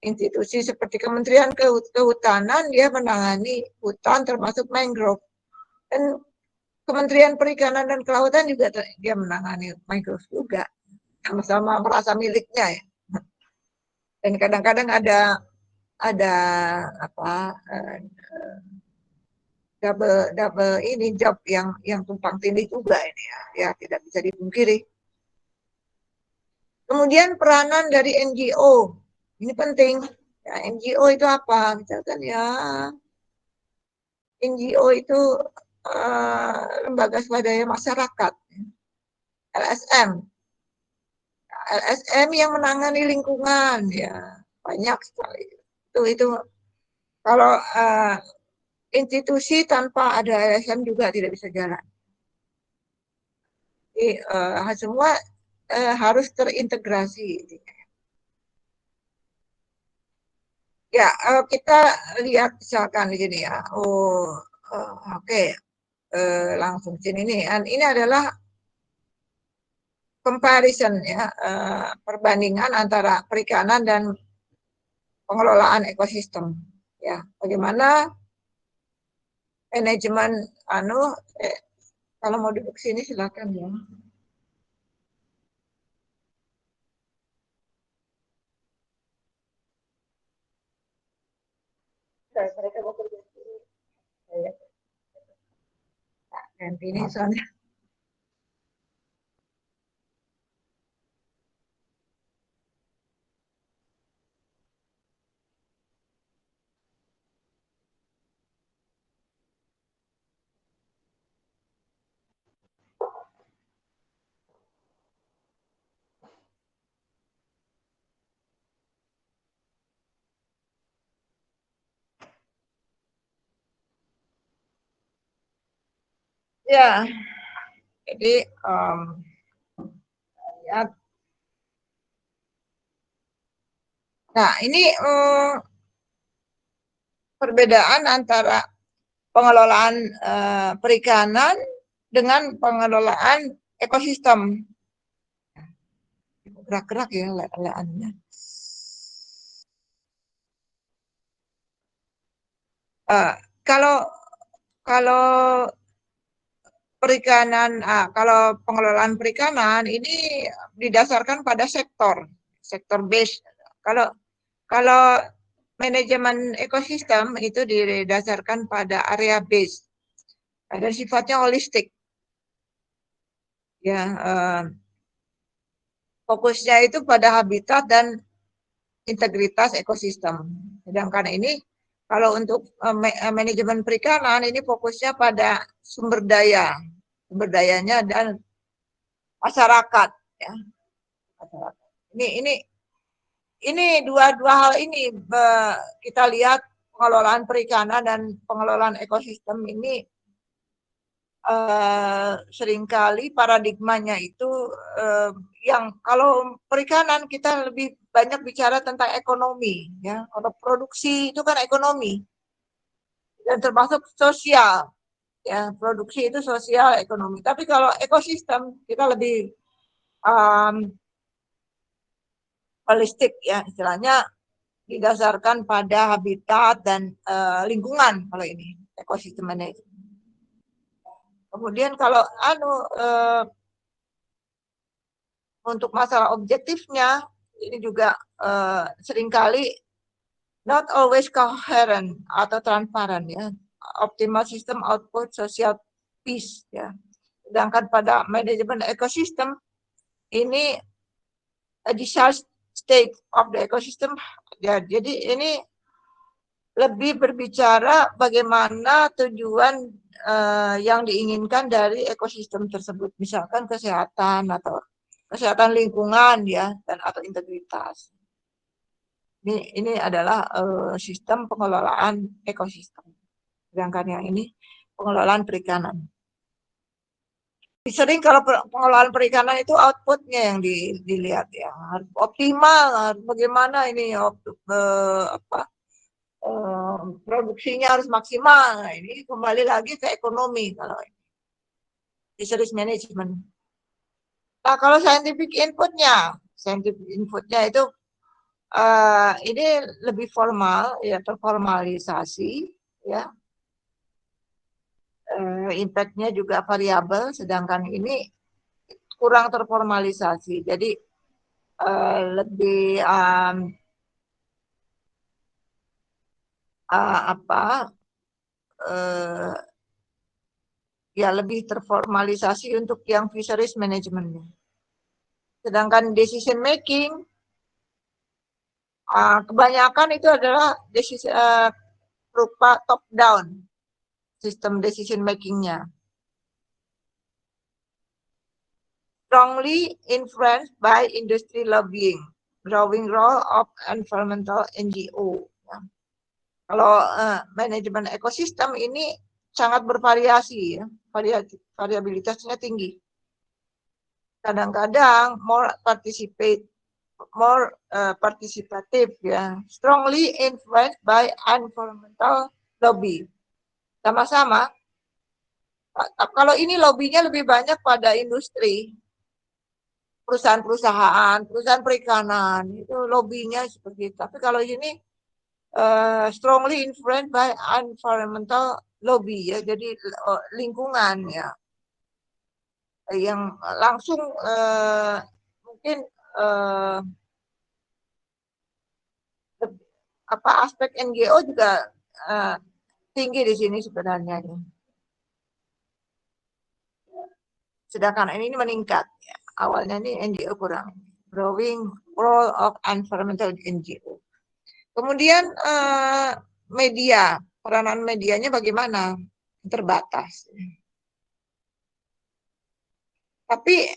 Speaker 1: institusi seperti Kementerian Kehutanan dia menangani hutan termasuk mangrove. Dan Kementerian Perikanan dan Kelautan juga dia menangani mangrove juga. Sama-sama merasa miliknya, ya. Dan kadang-kadang ada apa double ini job yang tumpang tindih juga ini, ya tidak bisa dipungkiri. Kemudian peranan dari NGO ini penting, ya. NGO itu apa? Misalkan ya NGO itu lembaga swadaya masyarakat, LSM. LSM yang menangani lingkungan, ya, banyak sekali. Itu kalau institusi tanpa ada LSM juga tidak bisa jalan. Jadi semua harus terintegrasi. Ya, kita lihat misalkan di sini, ya. Oke. Langsung sini nih. Ini adalah comparison, ya, perbandingan antara perikanan dan pengelolaan ekosistem, ya. Bagaimana manajemen kalau mau duduk sini silakan, ya. Mereka mau kerja sini. Nah, ganti ini soalnya. Ya, jadi ya. Nah, ini perbedaan antara pengelolaan perikanan dengan pengelolaan ekosistem. gerak-gerak ya leleannya. Kalau kalau perikanan, kalau pengelolaan perikanan ini didasarkan pada sektor base. Kalau kalau manajemen ekosistem itu didasarkan pada area base. Ada sifatnya holistik. Ya, fokusnya itu pada habitat dan integritas ekosistem. Sedangkan ini kalau untuk manajemen perikanan ini fokusnya pada sumber dayanya dan masyarakat. Ya. Ini dua hal ini kita lihat pengelolaan perikanan dan pengelolaan ekosistem ini seringkali paradigmanya itu yang kalau perikanan kita lebih banyak bicara tentang ekonomi, ya. Kalau produksi itu kan ekonomi dan termasuk sosial, ya. Produksi itu sosial ekonomi. Tapi kalau ekosistem kita lebih holistik, ya, istilahnya didasarkan pada habitat dan lingkungan kalau ini ekosistem manajemen. Kemudian kalau untuk masalah objektifnya ini juga seringkali not always coherent atau transparan, ya. Optimal system output social peace, ya. Sedangkan pada manajemen ekosistem ini desired state of the ecosystem, ya. Jadi ini lebih berbicara bagaimana tujuan yang diinginkan dari ekosistem tersebut, misalkan kesehatan atau kesehatan lingkungan, ya, dan atau integritas. Ini adalah sistem pengelolaan ekosistem. Sedangkan yang ini pengelolaan perikanan. Sering kalau pengelolaan perikanan itu outputnya yang dilihat, ya, harus optimal, bagaimana ini produksinya harus maksimal. Nah, ini kembali lagi ke ekonomi kalau ini research management. Nah, kalau scientific inputnya itu ini lebih formal, ya, terformalisasi, ya. Impact-nya juga variabel, sedangkan ini kurang terformalisasi. Jadi lebih ya lebih terformalisasi untuk yang fisheries management-nya. Sedangkan decision making kebanyakan itu adalah berupa top down sistem decision making-nya. Strongly influenced by industry lobbying, growing role of environmental NGO. Ya. Kalau manajemen ekosistem ini sangat bervariasi, ya. Variabilitasnya tinggi. Kadang-kadang more participative, ya. Strongly influenced by environmental lobby. Sama-sama. Kalau ini lobbynya lebih banyak pada industri, perusahaan perikanan, itu lobbynya seperti itu. Tapi kalau ini strongly influenced by environmental lobby, ya, jadi lingkungan, ya, yang langsung mungkin aspek NGO juga tinggi di sini sebenarnya, ya. Sedangkan ini meningkat, ya. Awalnya ini NGO kurang, growing role of environmental NGO. Kemudian media, peranan medianya bagaimana? Terbatas. Tapi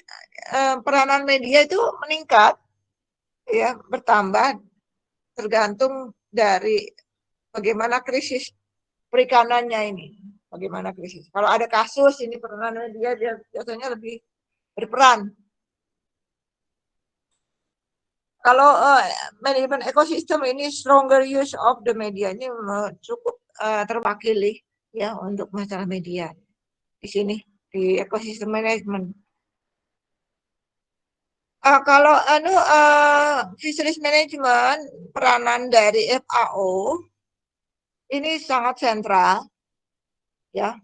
Speaker 1: peranan media itu meningkat, ya, bertambah tergantung dari bagaimana krisis perikanannya ini. Bagaimana krisis. Kalau ada kasus ini peranan media dia biasanya lebih berperan. Kalau manajemen ekosistem ini stronger use of the media ini cukup terwakili, ya, untuk masalah media di sini di ekosistem manajemen. Kalau fisheries management, peranan dari FAO ini sangat sentral, ya.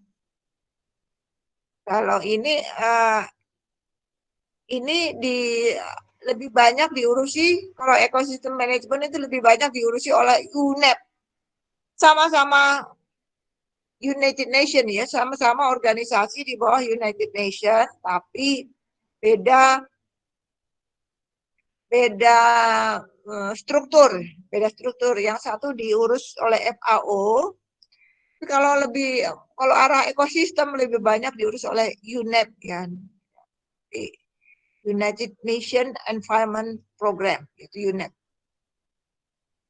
Speaker 1: Kalau ini lebih banyak diurusi, kalau ekosistem manajemen itu lebih banyak diurusi oleh UNEP, sama-sama United Nation, ya, sama-sama organisasi di bawah United Nation, tapi beda struktur. Yang satu diurus oleh FAO, kalau arah ekosistem lebih banyak diurus oleh UNEP, ya, United Nation Environment Program, itu UNEP,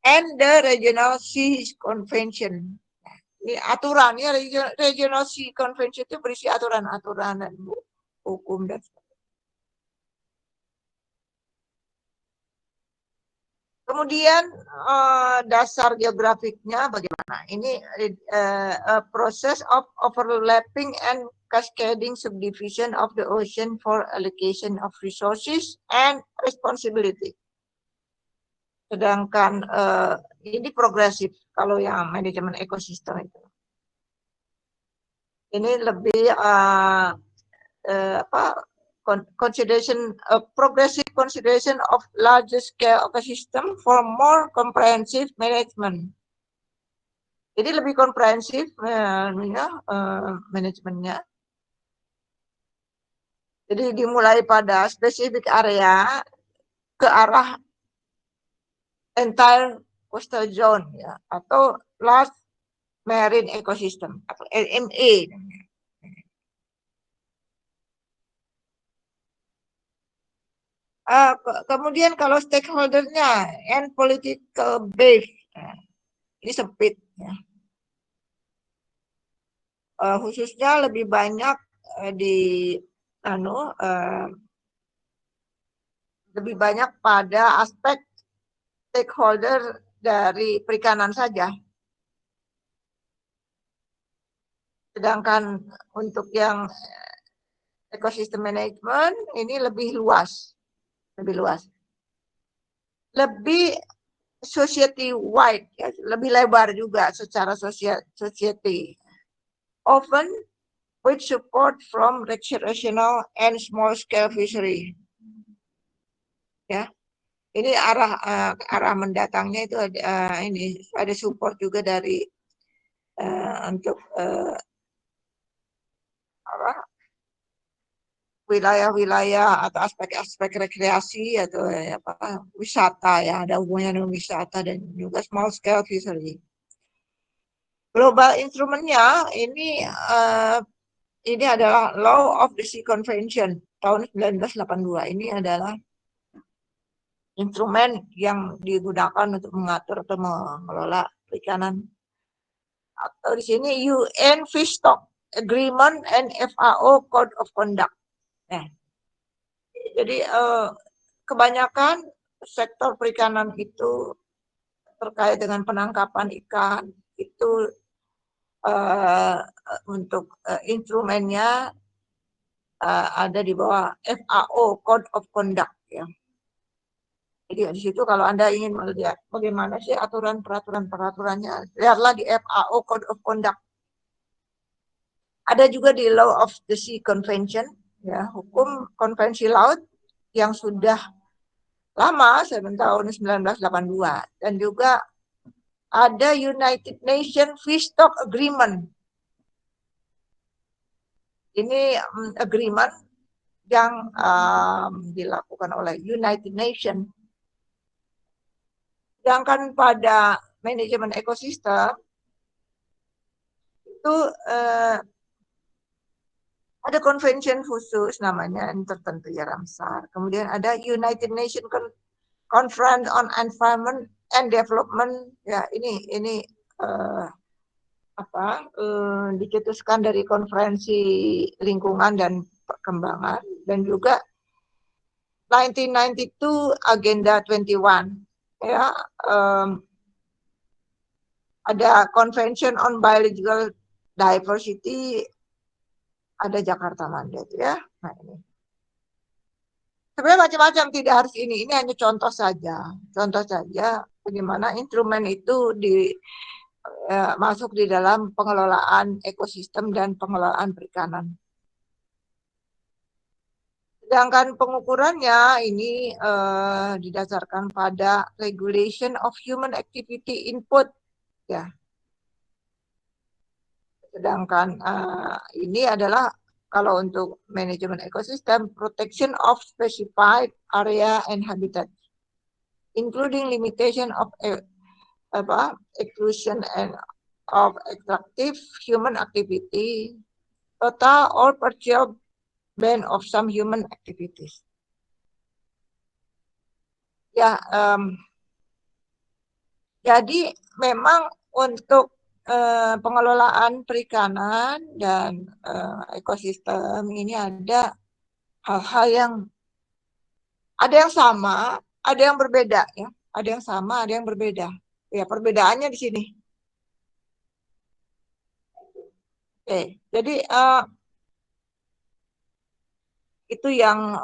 Speaker 1: and the Regional Sea Convention. Ini aturan, ya, Regional Sea Convention itu berisi aturan-aturan dan hukum dan kemudian dasar geografiknya bagaimana? Ini proses of overlapping and cascading subdivision of the ocean for allocation of resources and responsibility. Sedangkan ini progresif kalau yang manajemen ekosistem itu. Ini lebih progressive consideration of larger scale ecosystem for more comprehensive management. Jadi lebih komprehensif manajemennya. Jadi dimulai pada spesifik area ke arah entire coastal zone, ya, atau large marine ecosystem atau LMA. Kemudian kalau stakeholdernya and political base, ini sempit, ya. Khususnya lebih banyak lebih banyak pada aspek stakeholder dari perikanan saja. Sedangkan untuk yang ekosistem management ini lebih luas. Lebih society wide, ya, lebih lebar juga secara society. Often with support from recreational and small scale fishery. Ya. Ini arah mendatangnya itu ada support juga dari untuk wilayah-wilayah atau aspek-aspek rekreasi atau wisata, ya, ada hubungannya dengan wisata dan juga small scale fishery. Global instrumennya ini adalah Law of the Sea Convention tahun 1982. Ini adalah instrumen yang digunakan untuk mengatur atau mengelola perikanan. Atau di sini UN Fish Stock Agreement and FAO Code of Conduct. Jadi kebanyakan sektor perikanan itu terkait dengan penangkapan ikan itu untuk instrumennya ada di bawah FAO Code of Conduct, ya. Jadi di situ kalau Anda ingin melihat bagaimana sih peraturannya, lihatlah di FAO Code of Conduct. Ada juga di Law of the Sea Convention, ya, hukum konvensi laut yang sudah lama, tahun 1982, dan juga ada United Nations Fish Stock Agreement. Ini agreement yang dilakukan oleh United Nations. Sedangkan pada manajemen ekosistem itu ada convention khusus namanya tertentu, ya, Ramsar. Kemudian ada United Nations Conference on Environment and Development, ya, ini dicetuskan dari konferensi lingkungan dan perkembangan, dan juga 1992 Agenda 21, ya, ada Convention on Biological Diversity, ada Jakarta Mandate, ya. Nah, ini Sebenarnya macam-macam, tidak harus ini. Ini hanya contoh saja. Contoh saja bagaimana instrumen itu masuk di dalam pengelolaan ekosistem dan pengelolaan perikanan. Sedangkan pengukurannya ini didasarkan pada regulation of human activity input, ya. Sedangkan ini adalah kalau untuk manajemen ekosistem, protection of specified area and habitat, including limitation of exclusion and of extractive human activity, total or partial ban of some human activities. Ya, jadi memang untuk pengelolaan perikanan dan ekosistem ini ada hal-hal yang ada yang sama, ada yang berbeda, ya. Ada yang sama, ada yang berbeda. Ya, perbedaannya di sini. Oke, jadi itu yang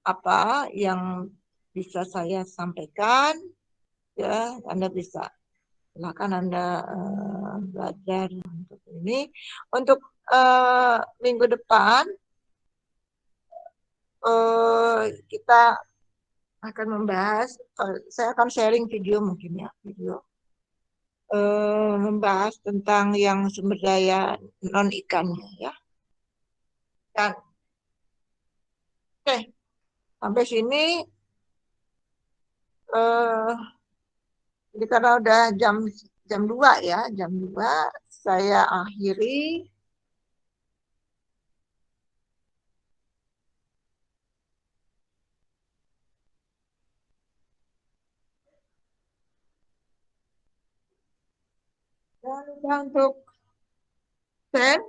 Speaker 1: apa yang bisa saya sampaikan, ya. Anda bisa, silakan Anda belajar untuk ini. Untuk minggu depan kita akan membahas, saya akan sharing video mungkin ya, video membahas tentang yang sumber daya non ikannya, ya. Dan oke, sampai sini jadi karena udah jam 2 ya, jam 2 saya akhiri. Dan untuk send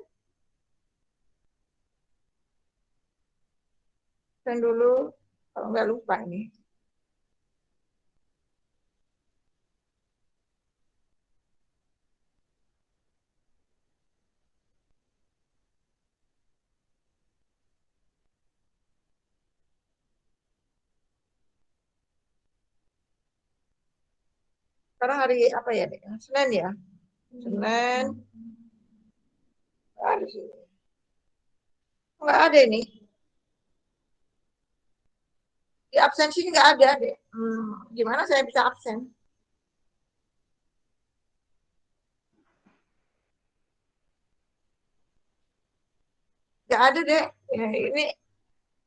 Speaker 1: dulu kalau nggak lupa ini. Sekarang hari apa ya, Dek? Senin ya? Senin. Nggak ada sih. Nggak ada ini. Di absensi nggak ada, Dek. Gimana saya bisa absen? Nggak ada, Dek. Ya, ini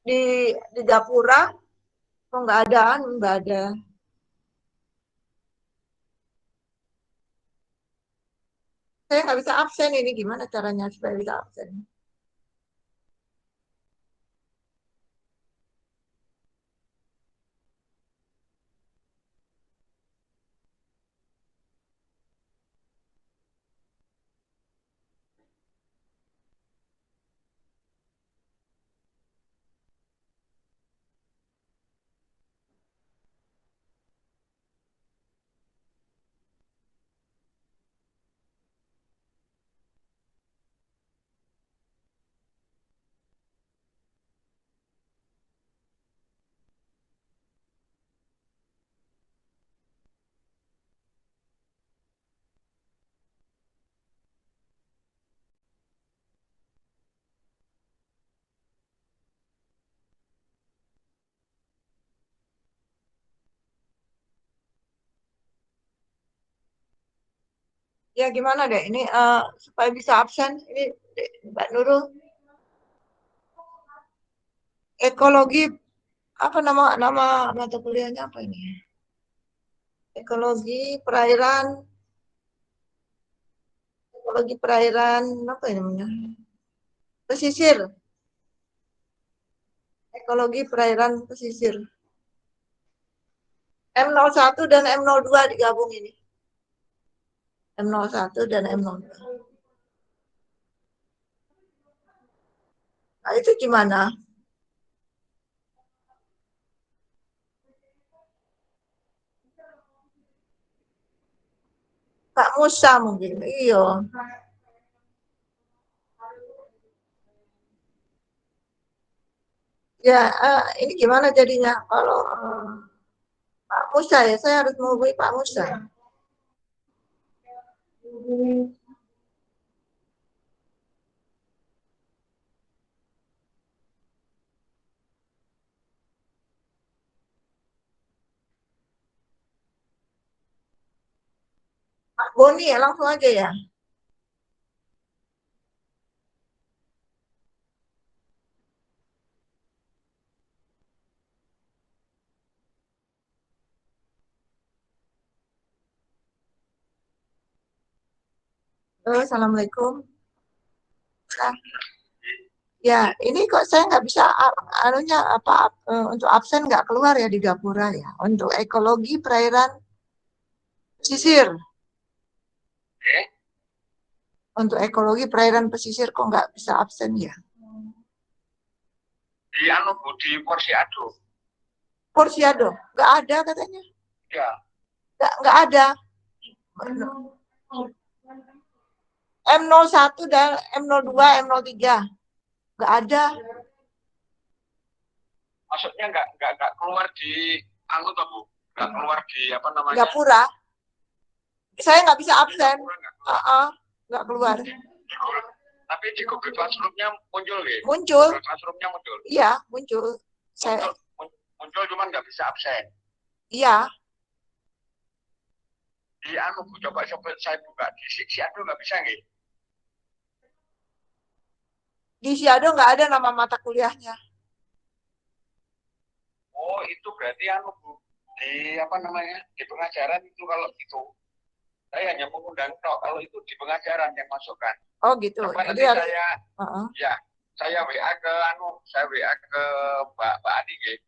Speaker 1: di di Gapura, kok nggak ada, nggak ada. Saya nggak bisa absen ini. Gimana caranya supaya bisa absen? Ya gimana, Dek? Ini supaya bisa absen, ini Mbak Nurul, ekologi apa nama nama mata kuliahnya apa ini? Ekologi perairan apa ini namanya? Pesisir, ekologi perairan pesisir. M01 dan M02 digabung ini. M01 dan M02. Nah, itu gimana? Kak Musa mungkin. Iya. Ya, ini gimana jadinya kalau Pak Musa ya, saya harus menghubungi Pak Musa. Pak Boni ya, langsung aja ya. Assalamualaikum. Nah, ya, ini kok saya nggak bisa anunya apa untuk absen nggak keluar ya di Gapura ya. Untuk ekologi perairan pesisir. Untuk ekologi perairan pesisir kok nggak bisa absen ya?
Speaker 7: Di anu Bu, di Porsiado.
Speaker 1: Porsiado, nggak ada katanya.
Speaker 7: Ya.
Speaker 1: Nggak ada. M01 dan M02, M03. Nggak ada.
Speaker 7: Maksudnya nggak keluar di anu toh Bu? Nggak keluar di apa namanya?
Speaker 1: Gapura. Saya nggak bisa absen.
Speaker 7: Nggak
Speaker 1: Nggak keluar.
Speaker 7: Tapi di Google Classroom-nya muncul ya?
Speaker 1: Muncul.
Speaker 7: Google Classroom-nya muncul?
Speaker 1: Iya, muncul. Saya...
Speaker 7: Muncul cuman nggak bisa absen.
Speaker 1: Iya.
Speaker 7: Di anu Bu, coba saya buka di Siado nggak bisa nggih?
Speaker 1: Di Siado nggak ada nama mata kuliahnya.
Speaker 7: Oh, itu berarti anu Bu, di apa namanya? Di pengajaran itu kalau itu. Saya hanya mengundang kalau itu di pengajaran yang masukkan.
Speaker 1: Oh gitu.
Speaker 7: Coba
Speaker 1: Jadi
Speaker 7: nanti
Speaker 1: harus...
Speaker 7: ya, saya WA ke saya WA ke Mbak Ani nggih.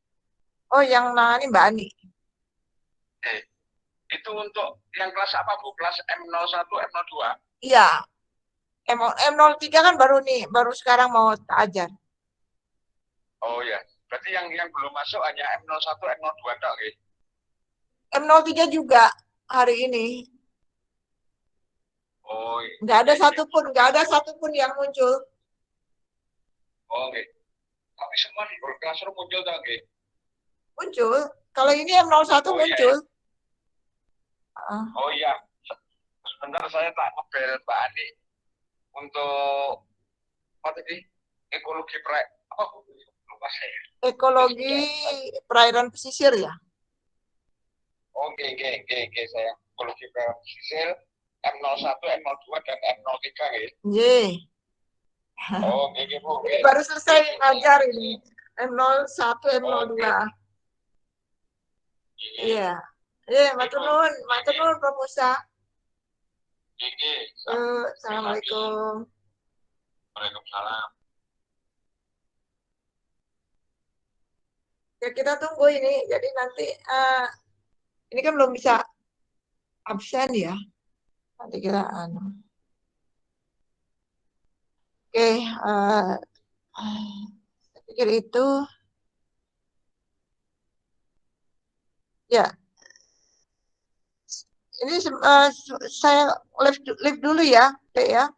Speaker 1: Oh, yang nangani Mbak Ani.
Speaker 7: Itu untuk yang kelas apa Bu? Kelas M01, M02?
Speaker 1: Iya. M03 kan baru sekarang mau ajar.
Speaker 7: Oh ya, berarti yang belum masuk hanya M01, M02 tok nggih.
Speaker 1: M03 juga hari ini.
Speaker 7: Oh iya.
Speaker 1: Nggak ada satupun yang muncul.
Speaker 7: Oh nggih. Tapi semua di Google Classroom muncul tok nggih.
Speaker 1: Muncul. Kalau ini M01 muncul.
Speaker 7: Iya. Oh iya. Sebentar saya tak ngebel Mbak Ani untuk apa tadi? Ekologi lupa saya.
Speaker 1: Ekologi perairan pesisir ya.
Speaker 7: Oh nggih saya. Ekologi perairan pesisir M01, M02 dan M03 nggih.
Speaker 1: Nggih.
Speaker 7: Oh nggih Bu.
Speaker 1: Baru selesai ngajar ini. M01, M02. Iya. Matur nuwun Pak Musa. Assalamualaikum.
Speaker 7: Waalaikumsalam.
Speaker 1: Ya kita tunggu ini. Jadi nanti ini kan belum bisa absen ya. Nanti kita Oke, saya pikir itu ya. Ini saya live dulu ya, Teh ya.